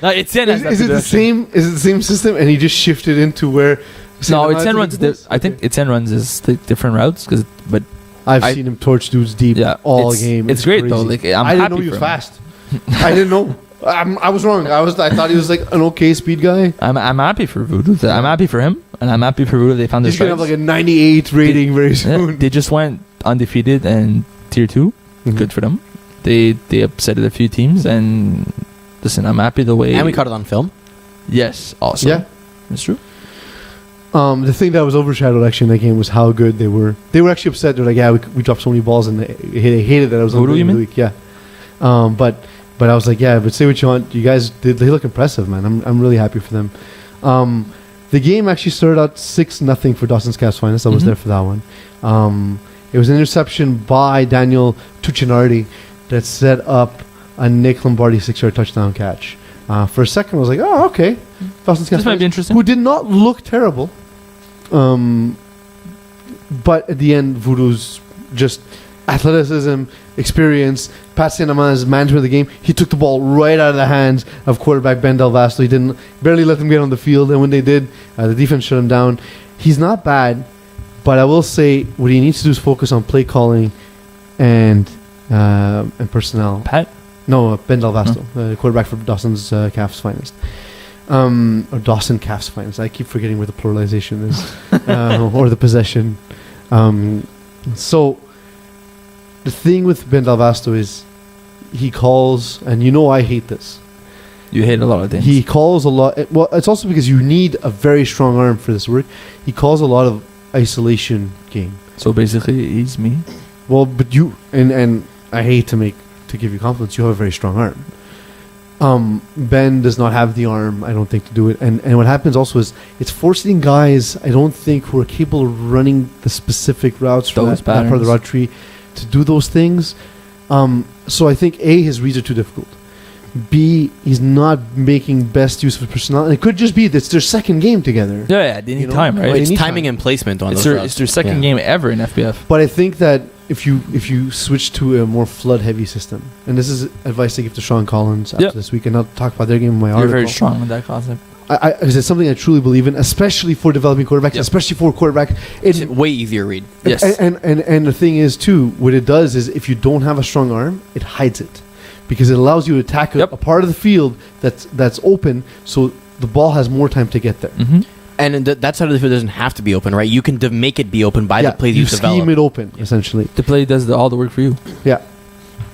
no, Etienne has is it the same? Is it the same system? And he just shifted into where? No, Etienne runs. I think Etienne runs is different routes but I've seen him torch dudes deep all game. It's great though. Like I didn't know he was fast. I didn't know. I was wrong. I thought he was like an okay speed guy. I'm happy for Voodoo. I'm happy for him, and I'm happy for Voodoo. They found he's gonna have like a 98 rating very soon. They just went undefeated and tier 2. Mm-hmm. Good for them. They upsetted a few teams, and listen, I'm happy the way. And we caught it on film. Yes, also. Yeah, that's true. The thing that was overshadowed actually in that game was how good they were. They were actually upset. They're like, yeah, we dropped so many balls, and they hated that I was on the week. Yeah, but I was like, yeah, but say what you want. You guys they look impressive, man. I'm really happy for them. The game actually started out 6-0 for Dawson's Cavs Finest. I was there for that one. It was an interception by Daniel Tuccinardi that set up a Nick Lombardi 6-yard touchdown catch. For a second, I was like, oh, okay. Dawson's Cavs this might be interesting. Who did not look terrible. But at the end, Voodoo's just athleticism, experience, Pat Saint-Amand's management of the game. He took the ball right out of the hands of quarterback Ben Del Vasto. He didn't barely let them get on the field, and when they did, the defense shut him down. He's not bad, but I will say what he needs to do is focus on play calling and personnel. Pat? No, Ben Del Vasto, quarterback for Dawson's Cavs Finest. Or Dawson Cavs Finest. I keep forgetting where the pluralization is. Or the possession. So the thing with Ben Del Vasto is he calls, and you know I hate this. You hate a lot of things. He calls a lot. Well, it's also because you need a very strong arm for this work. He calls a lot of isolation game. So basically, he's me. Well, but you and I hate to give you confidence. You have a very strong arm. Ben does not have the arm, I don't think, to do it. And what happens also is it's forcing guys, I don't think, who are capable of running the specific routes from that part of the route tree to do those things. So I think A, his reads are too difficult. B, he's not making best use of his personnel. And it could just be that it's their second game together. Yeah, they need time, right? Well, it's timing and placement on those routes. It's their second game ever in FPF. But I think that if you switch to a more flood-heavy system, and this is advice I give to Sean Collins after this week, and I'll talk about their game in my article. You're very strong in that concept. It's something I truly believe in, especially for developing quarterbacks, especially for a quarterback. It's a way easier read. Yes. And the thing is, too, what it does is if you don't have a strong arm, it hides it. Because it allows you to attack a part of the field that's open, so the ball has more time to get there. Mm-hmm. And that side of the field doesn't have to be open, right? You can make it be open by the plays you develop. You scheme it open, essentially. The play does all the work for you. Yeah.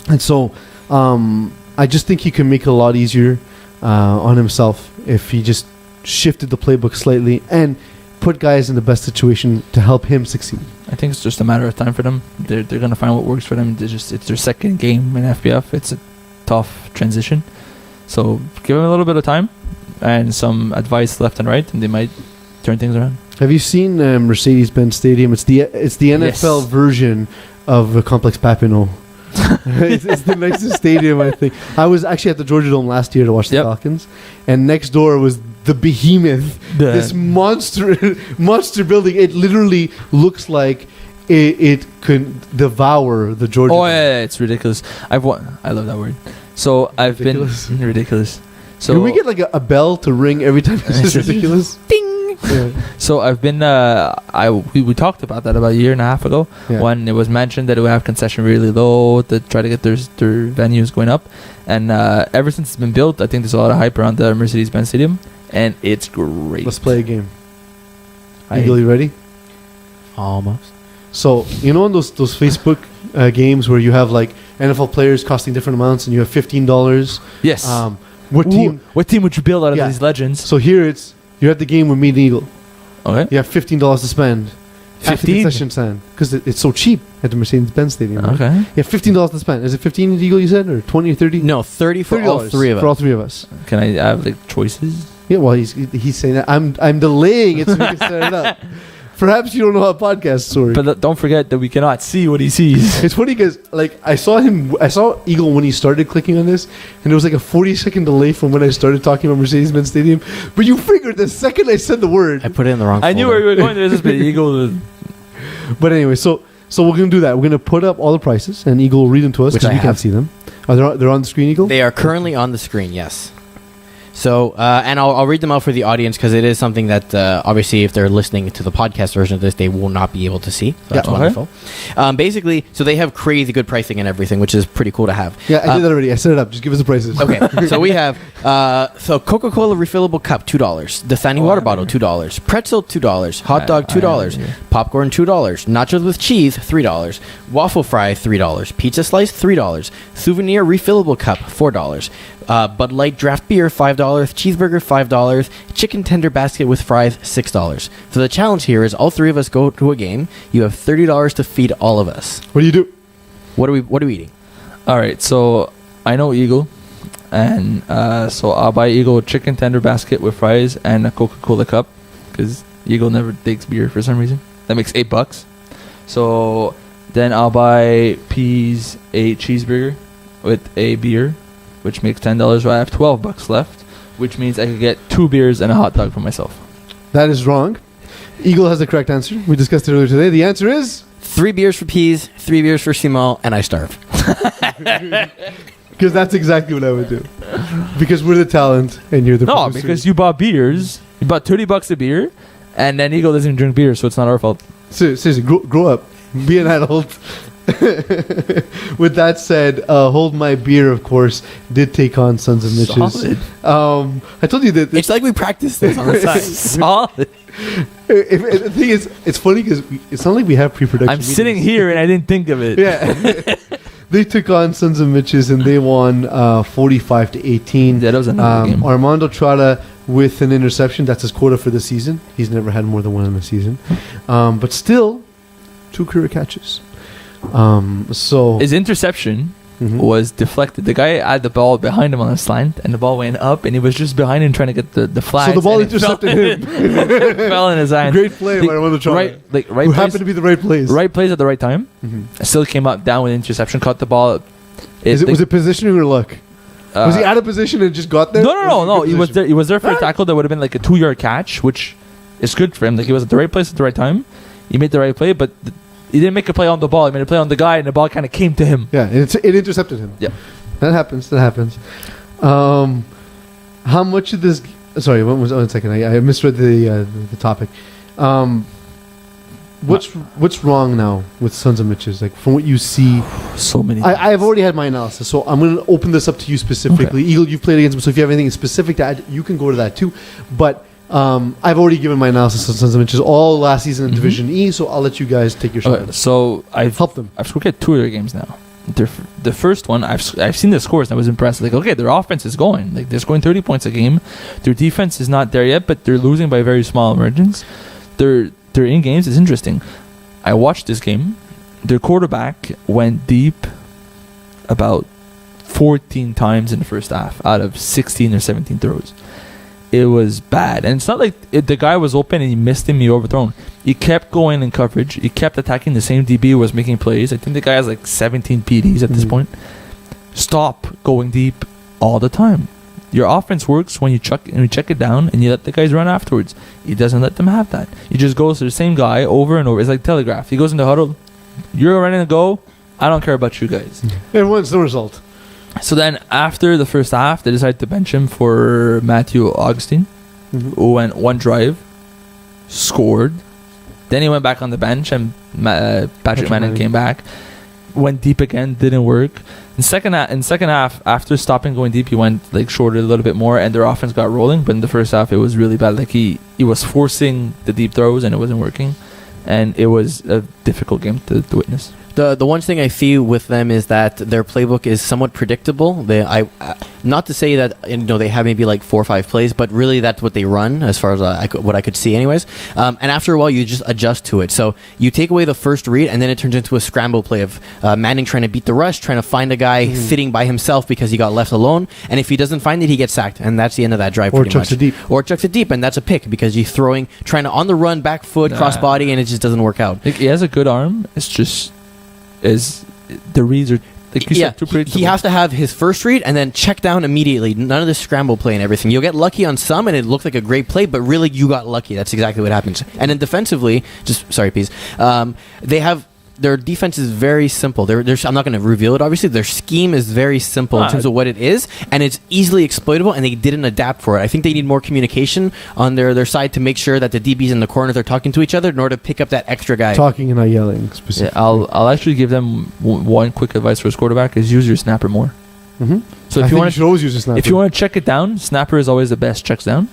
And so I just think he can make it a lot easier on himself if he just shifted the playbook slightly and put guys in the best situation to help him succeed. I think it's just a matter of time for them. They're going to find what works for them. It's their second game in FPF. It's a tough transition. So give them a little bit of time and some advice left and right, and they might turn things around. Have you seen Mercedes-Benz Stadium? It's the NFL version of the Complex Papineau. it's the nicest stadium, I think. I was actually at the Georgia Dome last year to watch the Falcons, and next door was the behemoth, this monster building. It literally looks like it could devour the Georgia Dome. Yeah, it's ridiculous. I love that word. So I've been ridiculous. So do we get like a bell to ring every time it's ridiculous? Ding. Yeah. So I've been we talked about that about a year and a half ago when it was mentioned that it would have concession really low to try to get their venues going up, and ever since it's been built, I think there's a lot of hype around the Mercedes-Benz Stadium, and it's great. Let's play a game. Eagle, you ready? Almost. So you know in those Facebook games where you have like NFL players costing different amounts, and you have $15. Yes. What team? What team would you build out of Yeah. these legends? So here you're at the game with me and Eagle. Okay. You have $15 to spend. At the 15? concession stand because it's so cheap at the Mercedes-Benz Stadium. Right? Okay. You have $15 to spend. Is it 15 Eagle you said, or 20 or 30? No, 30 for all $30 three of us. For all three of us. Can I have like choices? Yeah. Well, he's saying that I'm delaying it so we can set it up. Perhaps you don't know how podcasts work. But don't forget that we cannot see what he sees. It's funny because like I saw Eagle when he started clicking on this, and there was like a 40-second delay from when I started talking about Mercedes-Benz Stadium. But you figured the second I said the word. I put it in the wrong I knew folder. where we were going to this, but Eagle. But anyway, so we're gonna do that. We're gonna put up all the prices, and Eagle will read them to us Which because I we can't have. see them. They're on the screen, Eagle. They are currently on the screen, yes. So, and I'll read them out for the audience because it is something that obviously if they're listening to the podcast version of this, they will not be able to see. So that's Yeah, okay. wonderful. Basically, so they have crazy good pricing and everything, which is pretty cool to have. Yeah, I did that already. I set it up. Just give us the prices. Okay, so we have Coca-Cola refillable cup $2, Dasani water bottle $2, pretzel $2, hot dog $2, popcorn $2, nachos with cheese $3, waffle fry $3, pizza slice $3, souvenir refillable cup $4, Bud Light draft beer $5, cheeseburger $5, chicken tender basket with fries $6. So the challenge here is all three of us go to a game. You have $30 to feed all of us. What do you do? What are we eating? All right, so I know Eagle, and so I'll buy Eagle a chicken tender basket with fries and a Coca-Cola cup because Eagle never takes beer for some reason. That makes $8. So then I'll buy Peeze a cheeseburger with a beer, which makes $10. So I have $12 left, which means I could get 2 beers and a hot dog for myself. That is wrong. Eagle has the correct answer. We discussed it earlier today. The answer is 3 beers for Pease, 3 beers for Simon, and I starve. because that's exactly what I would do. Because we're the talent and you're the No, producer. because you bought beers. You bought $30 a beer, and then Eagle doesn't drink beer, so it's not our fault. Seriously, grow up. Be an adult. With that said, Hold My Beer, of course, did take on Sons of Mitches. Solid. I told you that. It's like we practiced this on the side. Solid. The thing is, it's funny because it's not like we have pre-production. I'm meetings. sitting here and I didn't think of it. Yeah. They took on Sons of Mitches and they won 45-18. Yeah, that was another game. Armando Trata with an interception. That's his quota for the season. He's never had more than one in the season. But still, 2 career catches. So His interception Mhm. was deflected. The guy had the ball behind him on the slant, and the ball went up, and he was just behind him trying to get the flag. So the ball intercepted him. It fell in his hand. Great play by Armando Trata. Right Who place, happened to be the right plays. right place at the right time. Mhm. Still came up down with interception, caught the ball. Was it positioning or luck? Was he out of position and just got there? No. Or was No. in He was position? there. He was there for a tackle that would have been like a 2-yard catch, which is good for him. Like he was at the right place at the right time. He made the right play, but he didn't make a play on the ball. He made a play on the guy, and the ball kind of came to him. Yeah, it intercepted him. Yeah. That happens. How much of this... Sorry, one second. I misread the topic. What's wrong now with Sons of Mitches? Like, from what you see... So many. I've already had my analysis, so I'm going to open this up to you specifically. Eagle, you've played against him, so if you have anything specific to add, you can go to that too. But I've already given my analysis of Sons of Mitches all last season in Division E, so I'll let you guys take your shot. Okay, so I've Help them. looked at 2 of their games now. The first one, I've seen the scores and I was impressed. Like, okay, their offense is going. Like, they're scoring 30 points a game. Their defense is not there yet, but they're losing by very small margins. Their in games is interesting. I watched this game. Their quarterback went deep about 14 times in the first half out of 16 or 17 throws. It was bad. And it's not like the guy was open and he missed him, he overthrown. He kept going in coverage. He kept attacking the same DB who was making plays. I think the guy has like 17 PDs at this point. Stop going deep all the time. Your offense works when you check it down and you let the guys run afterwards. He doesn't let them have that. He just goes to the same guy over and over. It's like telegraph. He goes in the huddle. You're running a go. I don't care about you guys. And what's the result? So then after the first half, they decided to bench him for Matthew Augustine, who went 1 drive, scored. Then he went back on the bench and Patrick Manning came back. Went deep again, didn't work. In second half, after stopping going deep, he went like shorter a little bit more, and their offense got rolling. But in the first half, it was really bad. Like he was forcing the deep throws, and it wasn't working. and it was a difficult game to witness. The one thing I see with them is that their playbook is somewhat predictable. Not to say that they have maybe like 4 or 5 plays, but really that's what they run as far as what I could see, anyways. And after a while, you just adjust to it. So you take away the first read, and then it turns into a scramble play of Manning trying to beat the rush, trying to find a guy sitting by himself because he got left alone, and if he doesn't find it, he gets sacked, and that's the end of that drive. Or chucks it deep, and that's a pick because you're trying to on the run, back foot, cross body, and it just doesn't work out. He has a good arm. It's just the reads are like you said, too predictable. He has to have his first read and then check down immediately. None of this scramble play and everything. You'll get lucky on some, and it looked like a great play, but really you got lucky. That's exactly what happens. And then defensively, Peeze, they have. Their defense is very simple. I'm not going to reveal it, obviously. Their scheme is very simple in terms of what it is, and it's easily exploitable, and they didn't adapt for it. I think they need more communication on their side to make sure that the DBs in the corners are talking to each other in order to pick up that extra guy. Talking and not yelling, specifically. Yeah, I'll actually give them one quick advice for a quarterback is use your snapper more. Mm-hmm. So if you should always use a snapper. If you want to check it down, snapper is always the best checks down.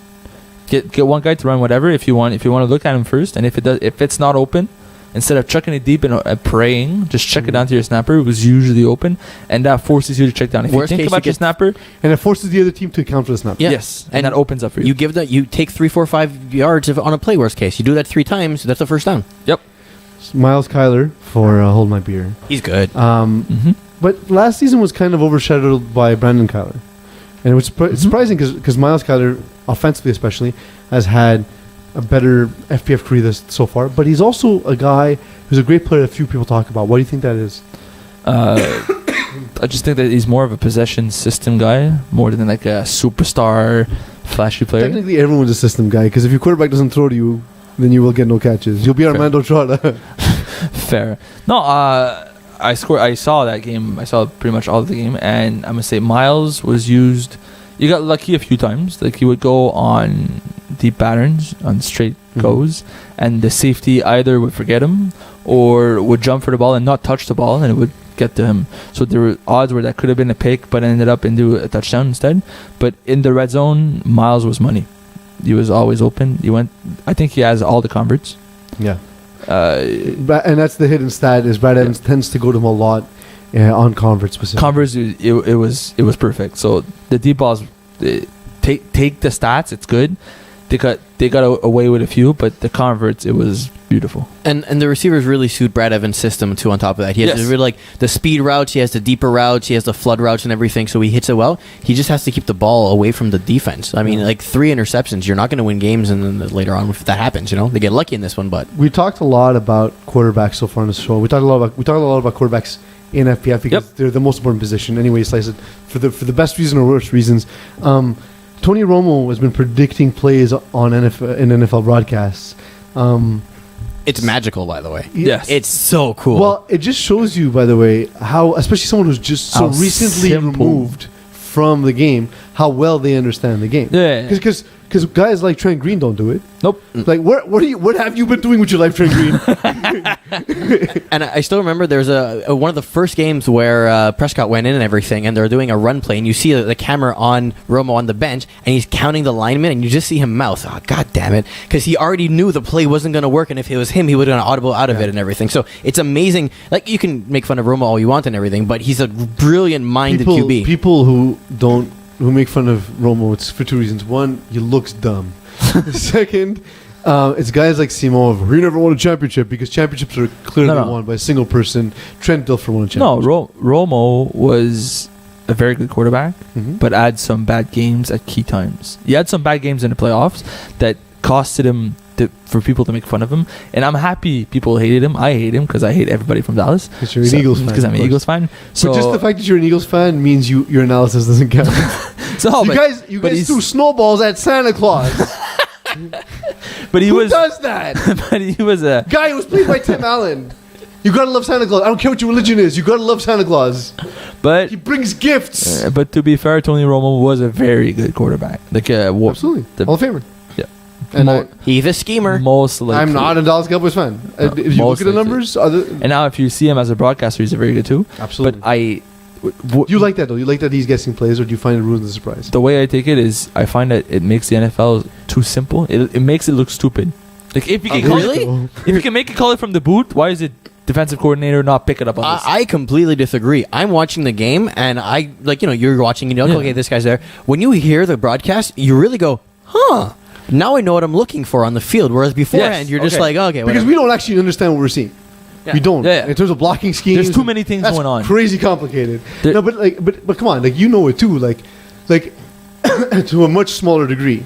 Get one guy to run whatever if you want to look at him first, and if it's not open, instead of chucking it deep and praying, just check it down to your snapper. It was usually open, and that forces you to check down. If Worst you think about your snapper, and it forces the other team to counter the snapper. Yeah. Yes, and that opens up for you. You take 3, 4, 5 yards on a play. Worst case, you do that 3 times. That's the first down. Yep. Miles Kyler for Hold My Beer. He's good. But last season was kind of overshadowed by Brandon Kyler, and it was surprising because Miles Kyler, offensively especially, has had a better FPF career so far, but he's also a guy who's a great player that few people talk about. What do you think that is? I just think that he's more of a possession system guy more than like a superstar flashy player. Technically, everyone's a system guy because if your quarterback doesn't throw to you, then you will get no catches. You'll be Armando Trotta. Fair. No, I saw that game. I saw pretty much all of the game, and I'm gonna say Miles was used. You got lucky a few times. Like he would go on deep patterns, on straight goes, and the safety either would forget him or would jump for the ball and not touch the ball, and it would get to him. So there were odds where that could have been a pick, but ended up into a touchdown instead. But in the red zone, Miles was money. He was always open. I think he has all the converts. Yeah. And that's the hidden stat is Brad Evans tends to go to him a lot on converts specifically. Converts, it was perfect. So the deep balls, take the stats. It's good. They got away with a few, but the converts, it was beautiful. And the receivers really suit Brad Evans' system too. On top of that, he has really like the speed routes, he has the deeper routes, he has the flood routes and everything. So he hits it well. He just has to keep the ball away from the defense. I mean, like 3 interceptions, you're not going to win games, and then later on if that happens, they get lucky in this one. But we talked a lot about quarterbacks so far on the show. We talked a lot about quarterbacks in FPF because they're the most important position. Anyway, slice it for the best reason or worst reasons. Tony Romo has been predicting plays on NFL broadcasts. It's magical, by the way. Yes. It's so cool. Well, it just shows you, by the way, how, especially someone who's just so recently removed from the game, how well they understand the game. Yeah. Because guys like Trent Green don't do it. Nope. Like, what have you been doing with your life, Trent Green? And I still remember there's one of the first games where Prescott went in and everything, and they're doing a run play, and you see the camera on Romo on the bench, and he's counting the linemen, and you just see him mouth, "Oh, God damn it," because he already knew the play wasn't going to work, and if it was him, he would have audible out of it and everything. So it's amazing. Like, you can make fun of Romo all you want and everything, but he's a brilliant-minded QB. People who make fun of Romo, it's for 2 reasons. One, he looks dumb. Second, it's guys like Simo. He never won a championship because championships are clearly won by a single person. Trent Dilfer won a championship. No, Romo was a very good quarterback, but had some bad games at key times. He had some bad games in the playoffs that costed him for people to make fun of him. And I'm happy people hated him. I hate him because I hate everybody from Dallas. Because you're an Eagles fan. Because I'm an Eagles fan. So but just the fact that you're an Eagles fan means your analysis doesn't count. You guys threw snowballs at Santa Claus. But Who does that? But he was a guy who was played by Tim Allen. You gotta love Santa Claus. I don't care what your religion is. You gotta love Santa Claus. But he brings gifts. But to be fair, Tony Romo was a very good quarterback. Like absolutely, Hall of Famer. Yeah, and he's a schemer. Most likely, I'm not a Dallas Cowboys fan. If you look at the numbers, and now if you see him as a broadcaster, he's very good too. Absolutely. But do you like that though? You like that he's guessing plays, or do you find it ruins the surprise? The way I take it is, I find that it makes the NFL too simple. It makes it look stupid. Like if you can call Really? it, if you can make a call it from the boot, why is it defensive coordinator not pick it up on this? I completely disagree. I'm watching the game, and I you're watching, and you're like, Yeah. okay, this guy's there. When you hear the broadcast, you really go, huh? Now I know what I'm looking for on the field. Whereas beforehand, Yes, you're just okay. like, okay, Because whatever. we don't actually understand what we're seeing. Yeah. We don't. Yeah, yeah. In terms of blocking schemes, There's too many things that's going on. Crazy complicated. There- No, but come on, like you know it too. Like to a much smaller degree,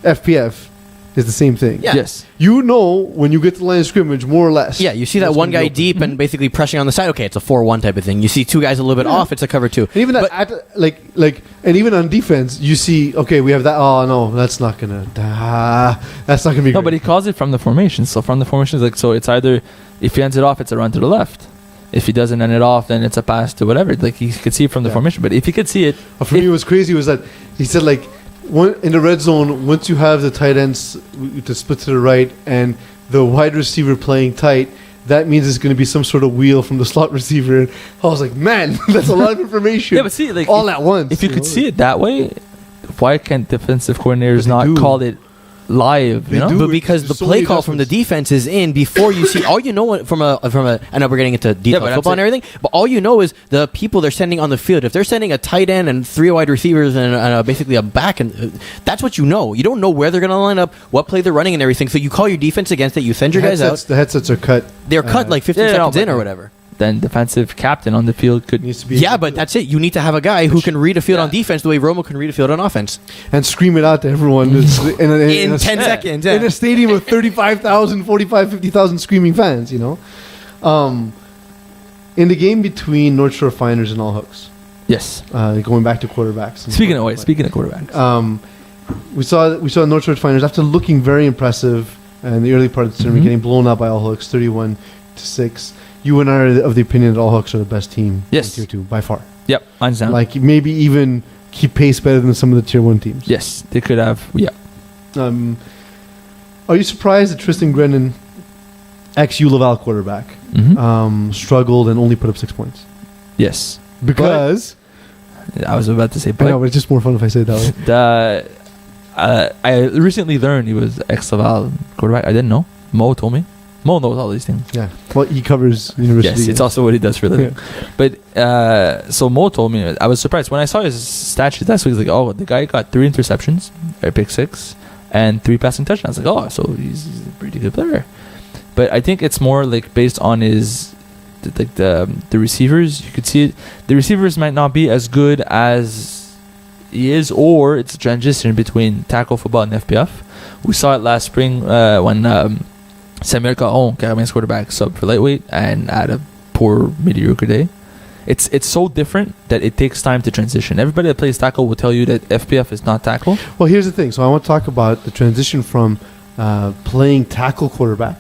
FPF is the same thing. Yeah. Yes. You know when you get to the line of scrimmage, more or less. Yeah, you see that what's one gonna guy be open. deep and basically pressing on the side. Okay, it's a 4-1 type of thing. You see two guys a little bit off. It's a cover 2. And even that, and even on defense, you see, okay, we have that. Oh no, that's not gonna be. No, great. but he calls it from the formation. So from the formation, so it's either if he ends it off, it's a run to the left. If he doesn't end it off, then it's a pass to whatever. Like he could see it from the Yeah. formation. But if he could see it, For me, what was crazy was that he said in the red zone, once you have the tight ends to split to the right and the wide receiver playing tight, that means it's going to be some sort of wheel from the slot receiver. And I was like, man, that's a lot of information. yeah, but see, like all at once. if you could see it that way, why can't defensive coordinators But they not do. call it live? They You know? do. But because There's the so play many call from the adjustments. defense is in before you see all you know from a I know we're getting into detailed but football and that's everything, but all you know is the people they're sending on the field. If they're sending a tight end and 3 wide receivers and basically a back, and that's what you know. You don't know where they're going to line up, what play they're running, and everything. So you call your defense against it. You send your guys out. The headsets are cut. They're cut like 15 yeah, no, seconds in but- or whatever. Then defensive captain on the field could. Needs to be Yeah, but that's it. You need to have a guy who can read a field Yeah. on defense the way Romo can read a field on offense. and scream it out to everyone In a, 10 yeah. seconds. in Yeah. a stadium of 35,000, 45, 50,000 screaming fans. In the game between North Shore Finers and All Hooks, Yes. going back to quarterbacks. Speaking of quarterbacks, We saw North Shore Finers after looking very impressive in the early part of the tournament, Mhm. getting blown out by All Hooks, 31-6. You and I are of the opinion that All Hooks are the best team Yes. in Tier 2 by far. yep, I understand. Like maybe even keep pace better than some of the Tier 1 teams. yes, they could have. Yeah. Are you surprised that Tristan Grennan, ex-U Laval quarterback, Mhm. struggled and only put up 6 points? Yes. Because I was about to say, I know, but it's just more fun if I say it that way. I recently learned he was ex-Laval quarterback. I didn't know. Mo told me. Mo knows all these things. Yeah. Well, he covers university. Yes, it's also what he does for a living. But so Mo told me, I was surprised when I saw his stat sheet last week. I was like, oh, the guy got 3 interceptions, a pick 6, and 3 passing touchdowns. I was like, oh, so he's a pretty good player. But I think it's more like based on his the receivers. You could see it. The receivers might not be as good as he is, or it's a transition between tackle football and FPF. We saw it last spring when Samuel Caron, Carabin's quarterback, sub for lightweight and had a poor mediocre day. It's so different that it takes time to transition. Everybody that plays tackle will tell you that FPF is not tackle. Well, here's the thing. So I want to talk about the transition from playing tackle quarterback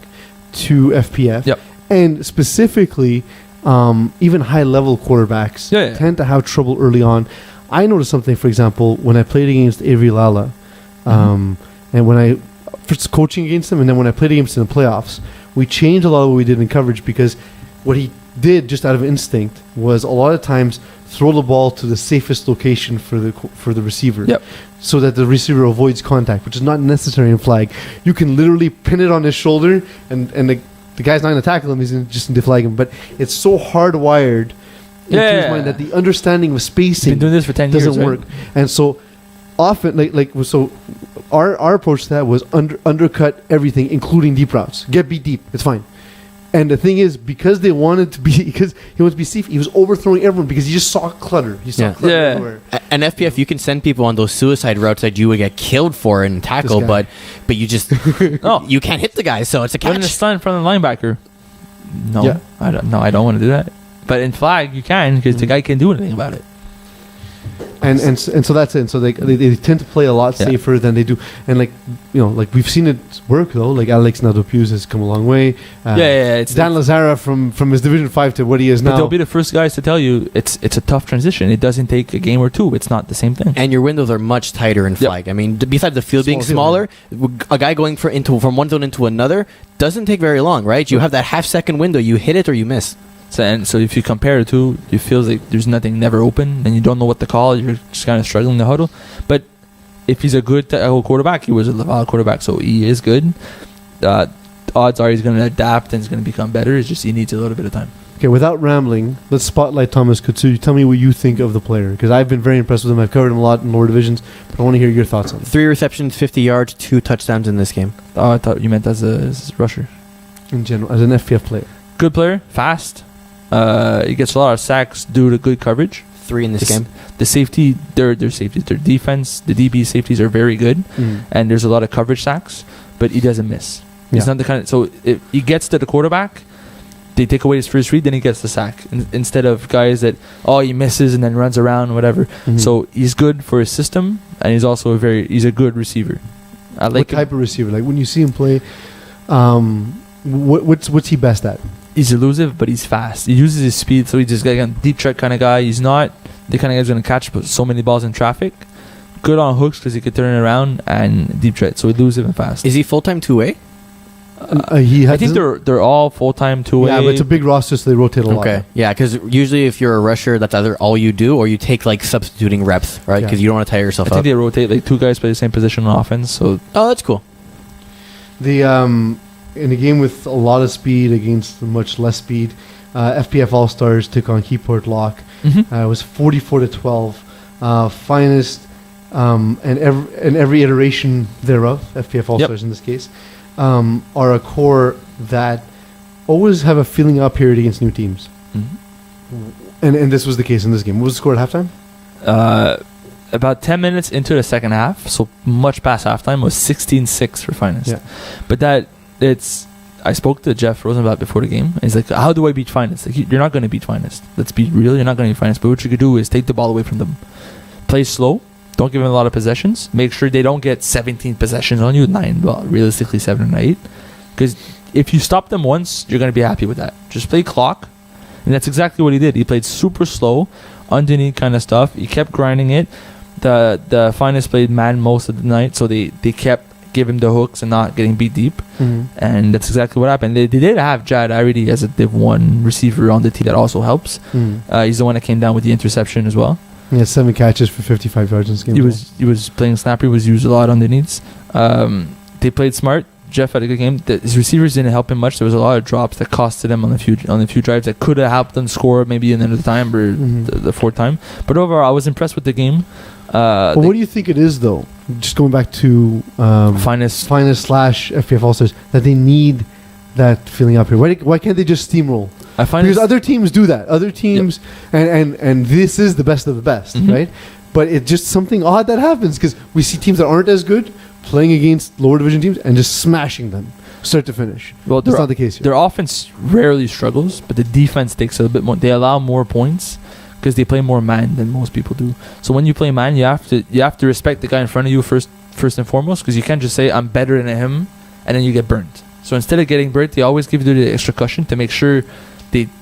to FPF. Yep. And specifically, even high-level quarterbacks Yeah, yeah. tend to have trouble early on. I noticed something, for example, when I played against Avery Lala, and when I first coaching against him, and then when I played against him in the playoffs, we changed a lot of what we did in coverage because what he did just out of instinct was a lot of times throw the ball to the safest location for the receiver, Yep. so that the receiver avoids contact, which is not necessary in flag. You can literally pin it on his shoulder, and the guy's not going to tackle him; he's just going to flag him. But it's so hardwired into his Yeah. mind that the understanding of He's spacing been doing this for 10 years. doesn't right? work, and so often so our approach to that was undercut everything, including deep routes. Get beat deep, it's fine. And the thing is, because he wanted to be safe, he was overthrowing everyone because he just saw clutter. He saw Yeah. clutter Yeah. everywhere. And FPF, you can send people on those suicide routes that you would get killed for in tackle, This guy. but you just Oh, you can't hit the guy, so it's a when it's catch. done in front of the linebacker. No, Yeah. I don't want to do that. But in flag, you can because the guy can't do anything about it. And so that's it. And so they tend to play a lot Yeah. safer than they do. And like we've seen it work though. Like Alex Nadopius has come a long way. It's Dan Lazara from his Division 5 to what he is But now. they'll be the first guys to tell you it's a tough transition. It doesn't take a game or two. It's not the same thing. And your windows are much tighter in Yep. flag. I mean, besides the field being Small smaller, a guy going from one zone into another doesn't take very long, right? You have that half-second window. You hit it or you miss. So if you compare the two, it feels like there's nothing never open, and you don't know what to call. You're just kind of struggling to huddle. But if he's a good tackle quarterback, he was a Laval quarterback, so he is good. odds are he's going to adapt and he's going to become better. It's just he needs a little bit of time. Okay, without rambling, let's spotlight Thomas Kutsu. Tell me what you think of the player, because I've been very impressed with him. I've covered him a lot in lower divisions, but I want to hear your thoughts on him. 3 receptions, 50 yards, 2 touchdowns in this game. Oh, I thought you meant as a rusher. In general, as an FPF player. Good player, fast. He gets a lot of sacks due to good coverage. 3 in this game. The safety, their safeties, their defense, the DB safeties are very good, and there's a lot of coverage sacks, but he doesn't miss. He's not the kind of, so if he gets to the quarterback, they take away his first read, then he gets the sack. Instead of guys that, he misses and then runs around, whatever. So he's good for his system, and he's also he's a good receiver. I like what type of receiver? Like when you see him play, what's he best at? He's elusive, but he's fast. He uses his speed, so he's just like a deep threat kind of guy. He's not the kind of guy who's going to catch so many balls in traffic. Good on hooks because he could turn it around, and deep threat, so elusive and fast. Is he full-time two-way? I think they're all full-time two-way. Yeah, but it's a big roster, so they rotate a lot. Okay, yeah, because usually if you're a rusher, that's either all you do or you take like substituting reps, right? Because you don't want to tire yourself I think up. they rotate, like 2 guys play the same position on offense. So that's cool. In a game with a lot of speed against much less speed, FPF All-Stars took on Keyport Lock. It was 44-12. Finest and every iteration thereof, FPF All-Stars in this case, are a core that always have a feeling up period against new teams. And this was the case in this game. What was the score at halftime? About 10 minutes into the second half, so much past halftime, was 16-6 for Finest. Yeah. But I spoke to Jeff Rosenblatt before the game. And he's like, how do I beat Finest? Like, you're not going to beat Finest. Let's be real. You're not going to beat Finest. But what you could do is take the ball away from them. Play slow. Don't give them a lot of possessions. Make sure they don't get 17 possessions on you. 9, well, realistically 7 or 8. Because if you stop them once, you're going to be happy with that. Just play clock. And that's exactly what he did. He played super slow, underneath kind of stuff. He kept grinding it. The Finest played man most of the night, so they kept giving him the hooks and not getting beat deep. And that's exactly what happened. They did have Jad Iredy as a Div 1 receiver on the team that also helps. He's the one that came down with the interception as well. He had 7 catches for 55 yards in this game. He was playing snapper. He was used a lot underneath. They played smart. Jeff had a good game. His receivers didn't help him much. There was a lot of drops that costed him on a few drives that could have helped them score maybe in another time or the 4th time. But overall, I was impressed with the game. Well, what do you think it is, though? Just going back to Finest / FPF All-Stars, that they need that feeling up here. Why can't they just steamroll? Because other teams do that. Other teams, and this is the best of the best, right? But it's just something odd that happens because we see teams that aren't as good playing against lower division teams and just smashing them start to finish. Well, that's not the case here. Their offense rarely struggles, but the defense takes a little bit more. They allow more points because they play more man than most people do. So when you play man, you have to respect the guy in front of you first and foremost, because you can't just say I'm better than him and then you get burnt. So instead of getting burnt, they always give you the extra cushion to make sure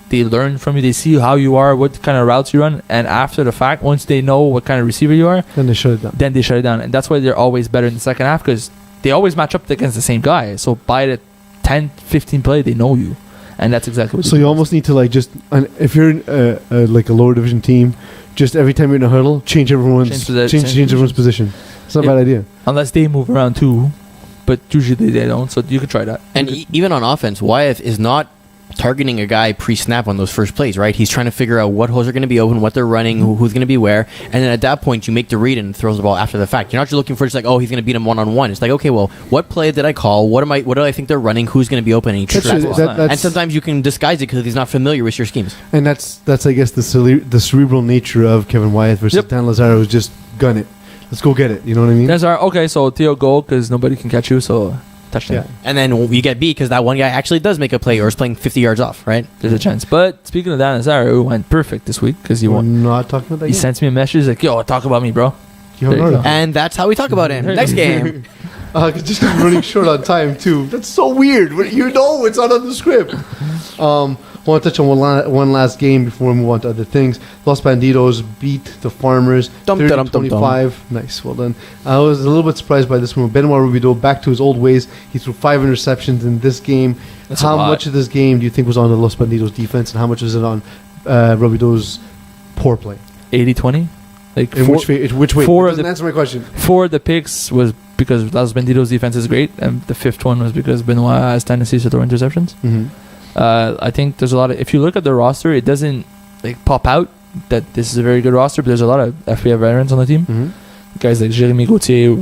they learn from you. They see how you are, what kind of routes you run, and after the fact, once they know what kind of receiver you are, then they shut it down. And that's why they're always better in the second half, because they always match up against the same guy. So by the 10-15 play, they know you. And that's exactly what. So you almost need to if you're in like a lower division team, just every time you're in a huddle, change everyone's position. It's not a bad idea. Unless they move around too, but usually they don't. So you could try that. And even on offense, Wyeth is not targeting a guy pre-snap on those first plays, right? He's trying to figure out what holes are going to be open, what they're running, who's going to be where, and then at that point you make the read and throws the ball after the fact. You're not just looking for just like, he's going to beat him one-on-one. It's like, okay, well, what play did I call? What do I think they're running? Who's going to be open? And sometimes you can disguise it because he's not familiar with your schemes. And that's I guess the cerebral nature of Kevin Wyeth versus Dan Lazaro is just gun it. Let's go get it. You know what I mean? Okay, so Theo goal because nobody can catch you, so touchdown. Yeah. And then you get beat because that one guy actually does make a play or is playing 50 yards off, right? There's a chance. But speaking of Dan Lazaro, who went perfect this week because he won. Not talking about that. He sends me a message like, "Yo, talk about me, bro." And that's how we talk about him. Next game. Just running short on time too. That's so weird. You know it's not on the script. I want to touch on one last game before we move on to other things. Los Banditos beat the Farmers 30-25. Nice, well done. I was a little bit surprised by this one. Benoit Rubido back to his old ways. He threw 5 interceptions in this game. How much of this game do you think was on the Los Banditos defense, and how much was it on Rubido's poor play? 80-20. Like which way? Doesn't answer my question. 4 of the picks was because Los Banditos' defense is great, and the fifth one was because Benoit has tendencies to throw interceptions. Mm-hmm. I think there's a lot of, if you look at the roster, it doesn't like pop out that this is a very good roster, but there's a lot of FPF veterans on the team. Mm-hmm. Guys like Jérémy Gauthier,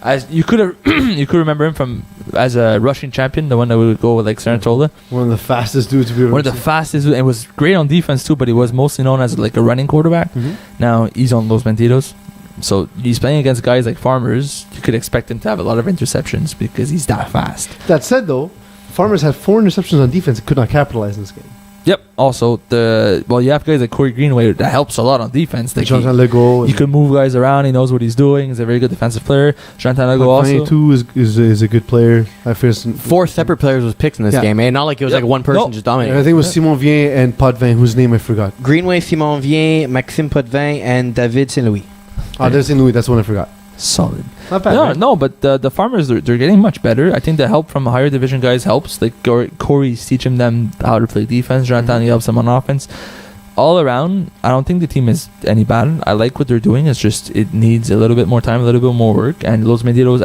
as you could remember him from as a rushing champion, the one that would go with like Saratola. One of the fastest dudes we've ever One of the seen. fastest, and was great on defense too, but he was mostly known as like a running quarterback. Mm-hmm. Now he's on Los Banditos, so he's playing against guys like Farmers. You could expect him to have a lot of interceptions because he's that fast. That said, though, Farmers had 4 interceptions on defense and could not capitalize in this game. Yep. Also, you have guys like Corey Greenway that helps a lot on defense. Like Jonathan Legault. he can move guys around. He knows what he's doing. He's a very good defensive player. Jonathan Legault also. too is a good player. I feel 4 separate players was picked in this game, eh? Not like it was like one person just dominating. I think it was Simon Vien and Potvin, whose name I forgot. Greenway, Simon Vien, Maxime Potvin, and David Saint-Louis. There's St. Louis. That's the one I forgot. Solid. Not bad. No, right? no, but the Farmers, they're getting much better. I think the help from higher division guys helps. Like Corey's teaching them how to play defense. Jonathan helps them on offense. All around, I don't think the team is any bad. I like what they're doing. It's just it needs a little bit more time, a little bit more work. And Los Banditos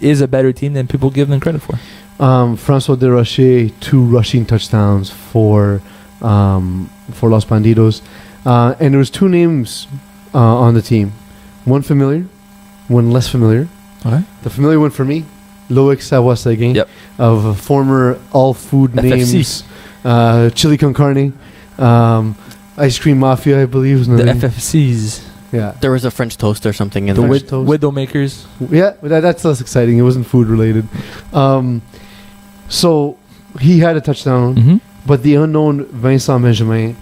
is a better team than people give them credit for. Francois Desrochers, 2 rushing touchdowns for Los Banditos. And there was 2 names on the team. One familiar, one less familiar. Okay. The familiar one for me, Loic Savoie-Seguin, Yep. of former all food FFC. names, Chili Con Carne, Ice Cream Mafia, I believe. Was The another name. FFCs, Yeah. There was a French toast or something in the there. toast. Widow Makers. Yeah, but that's less exciting. It wasn't food related. So he had a touchdown, Mm-hmm. but the unknown Vincent Benjamin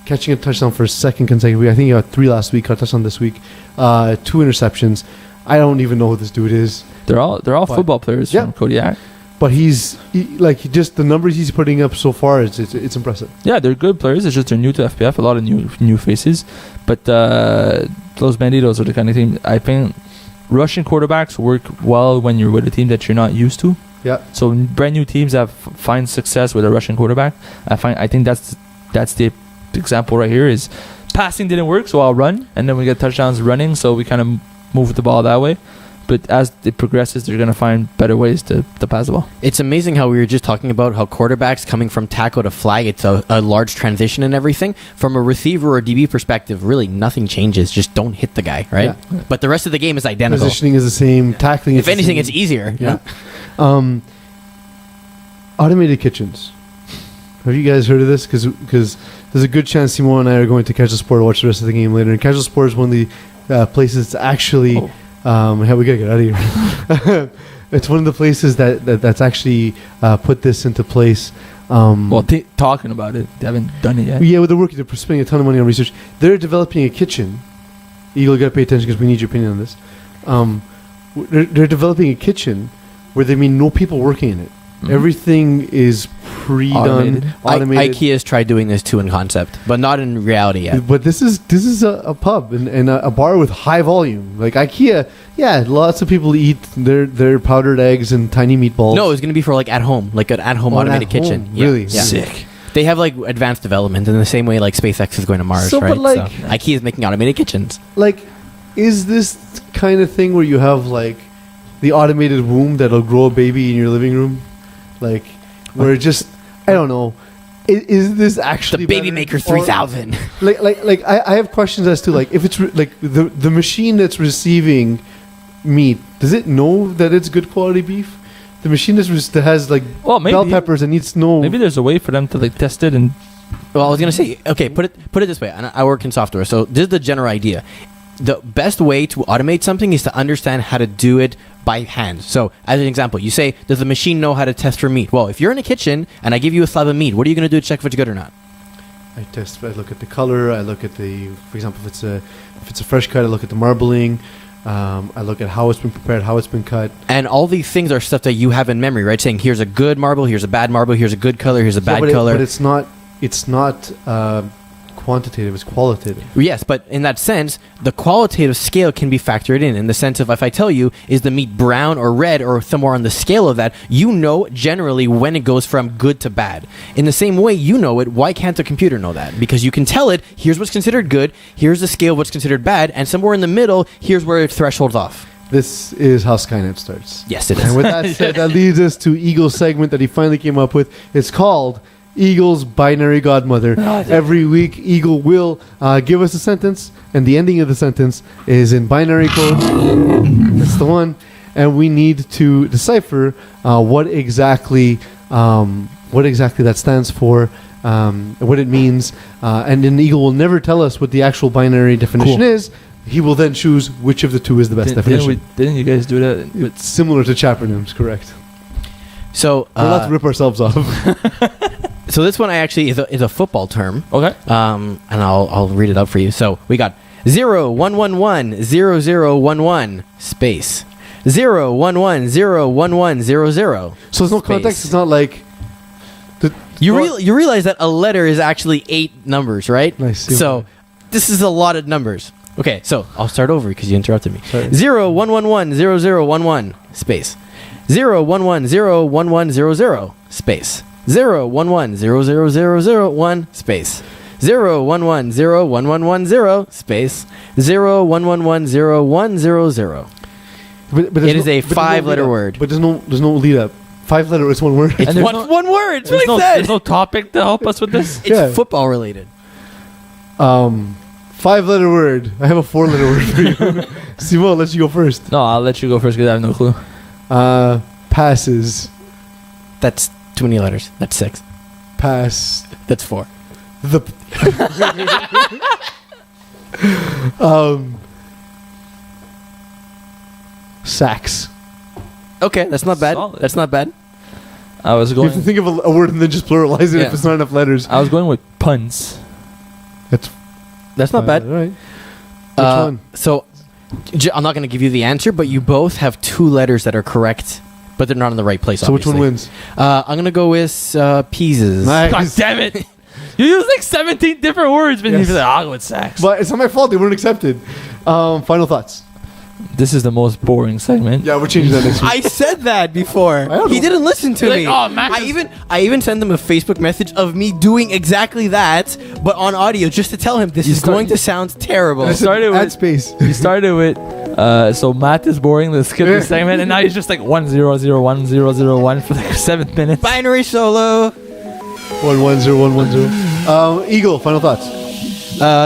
catching a touchdown for a second consecutive week. I think he got 3 last week, got a touchdown this week. 2 interceptions. I don't even know who this dude is, They're all But- football players Yeah. from Kodiak. but just the numbers he's putting up so far. It's impressive. Yeah, they're good players. It's just they're new to FPF. A lot of new faces, but Los Banditos are the kind of team. I think Russian quarterbacks work well when you're with a team that you're not used to. Yeah. So brand new teams that find success with a Russian quarterback. I think that's the example right here. Is passing didn't work, so I'll run, and then we get touchdowns running. So we kind of move the ball that way. But as it progresses, they're going to find better ways to pass the ball. It's amazing how we were just talking about how quarterbacks coming from tackle to flag, it's a large transition and everything. From a receiver or DB perspective, really nothing changes. Just don't hit the guy, right? Yeah. But the rest of the game is identical. Positioning is the same. Tackling. If anything, it's easier. Yeah. Automated kitchens. Have you guys heard of this? Because there's a good chance Simon and I are going to Casual Sport to watch the rest of the game later. And Casual Sport is one of the places that's actually. Yeah, we gotta get out of here. It's one of the places that's actually put this into place. Talking about it, they haven't done it yet. Yeah, with the work, they're spending a ton of money on research. They're developing a kitchen. You'll gotta pay attention because we need your opinion on this. They're developing a kitchen where there no people working in it. Mhm. Everything is pre-done, automated. IKEA's tried doing this too in concept, but not in reality yet. But this is a pub and a bar with high volume. Like IKEA, yeah, lots of people eat their powdered eggs and tiny meatballs. No, it's going to be for like at home, like an at-home automated kitchen. Yeah, Really? yeah. Sick. They have like advanced development in the same way like SpaceX is going to Mars, So, right? but, like- so IKEA is making automated kitchens. Like, is this kind of thing where you have like the automated womb that'll grow a baby in your living room? Like, where it just, I don't know. Is this actually The Baby better? Maker Or- 3000. I have questions as to like if it's like the machine that's receiving meat, does it know that it's good quality beef? The machine that has like Well, maybe bell peppers and needs to know. maybe there's a way for them to like test it and Well, I was gonna say, okay, put it this way. I work in software, so this is the general idea. The best way to automate something is to understand how to do it by hand. So, as an example, you say, does the machine know how to test for meat? Well, if you're in a kitchen and I give you a slab of meat, what are you gonna do to check if it's good or not? I look at the color. I look at for example, if it's a fresh cut, I look at the marbling. I look at how it's been prepared, how it's been cut. And all these things are stuff that you have in memory, right? Saying, here's a good marble, here's a bad marble, here's a good color, here's a bad color. But it's not quantitative. It's qualitative. Yes, but in that sense, the qualitative scale can be factored in the sense of if I tell you, is the meat brown or red or somewhere on the scale of that, you know generally when it goes from good to bad. In the same way you know it, why can't the computer know that? Because you can tell it, here's what's considered good, here's the scale of what's considered bad, and somewhere in the middle, here's where it thresholds off. this is how Skynet starts. Yes, it is. And with that said, that leads us to Eagle's segment that he finally came up with. It's called Eagle's Binary Godmother. Every week, Eagle will give us a sentence, and the ending of the sentence is in binary code. That's the one. And we need to decipher what exactly that stands for, what it means. And then Eagle will never tell us what the actual binary definition is. He will then choose which of the two is the best definition. Didn't you guys do that? It's similar to Chapernam's, correct. So We're allowed to rip ourselves off. So this one I actually is a football term. Okay. And I'll read it out for you. So we got 0-1-1-1-0-0-1-1 space 0-1-1-0-1-1-0-0. So there's no context. Space. It's not like You realize that a letter is actually 8 numbers, right? Nice. So this is a lot of numbers. Okay, so I'll start over because you interrupted me. Sorry. 0-1-1-1-0-0-1-1 space 0-1-1-0-1-1-0-0 space 0-1-1-0-0-0-0-1 space 0-1-1-0-1-1-1-0 space 0-1-1-1-0-1-0-0. But It is a 5-letter word. But there's no lead up. 5-letter. It's one word. It's And there's one word. It's what I said. There's no topic to help us with this. It's Yeah. football related. 5-letter word. I have a 4-letter word for you. Simo, I'll let you go first. No, I'll let you go first because I have no clue. Passes. That's too many letters. That's 6. Pass. That's 4. The. Sacks. Okay, that's not bad. Solid. That's not bad. I was You have to going. think of a word and then just pluralize it Yeah. if it's not enough letters. I was going with puns. That's not bad. All right. Which one? So, I'm not going to give you the answer, but you both have 2 letters that are correct, but they're not in the right place. So which one obviously. wins? I'm going to go with Peezes. Nice. God damn it! You used like 17 different words, but Yes. you're like, I'll go with sex. But it's not my fault. They weren't accepted. Final thoughts. This is the most boring segment. Yeah, we're changing that next week. I said that before. don't He know. didn't listen to You're me. like, oh, Max I even sent him a Facebook message of me doing exactly that, but on audio, just to tell him this is going to sound terrible. I started Add with space. You started with so math is boring. Let's skip this segment, and now he's just like 1-0-0-1-0-0-1 for like 7 minutes. Binary solo. 110110. Eagle. Final thoughts.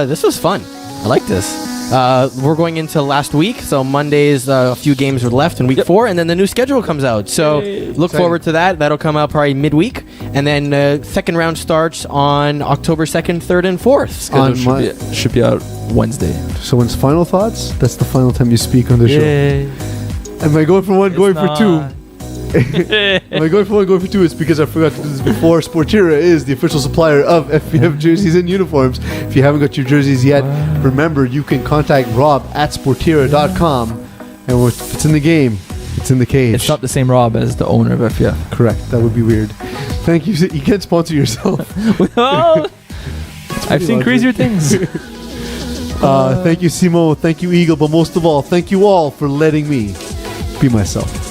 This was fun. I like this. We're going into last week, so Mondays a few games are left in week 4, and then the new schedule comes out. So look Exciting. forward to that. That'll come out probably midweek, and then second round starts on October 2nd, 3rd, and 4th. Schedule should be out Wednesday. So when's final thoughts? That's the final time you speak on the show. Yay. Am I going for one, going for 2? not. Am I going for one, going for 2? It's because I forgot to do this before. Sportira is the official supplier of FPF jerseys and uniforms. If you haven't got your jerseys yet, remember you can contact Rob at Sportira.com. And if it's in the game, it's in the cage. It's not the same Rob as the owner of FPF. Correct. That would be weird. Thank you. You can't sponsor yourself. Well, I've seen crazier things. Thank you, Simo. Thank you, Eagle. But most of all, thank you all for letting me be myself.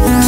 Wow.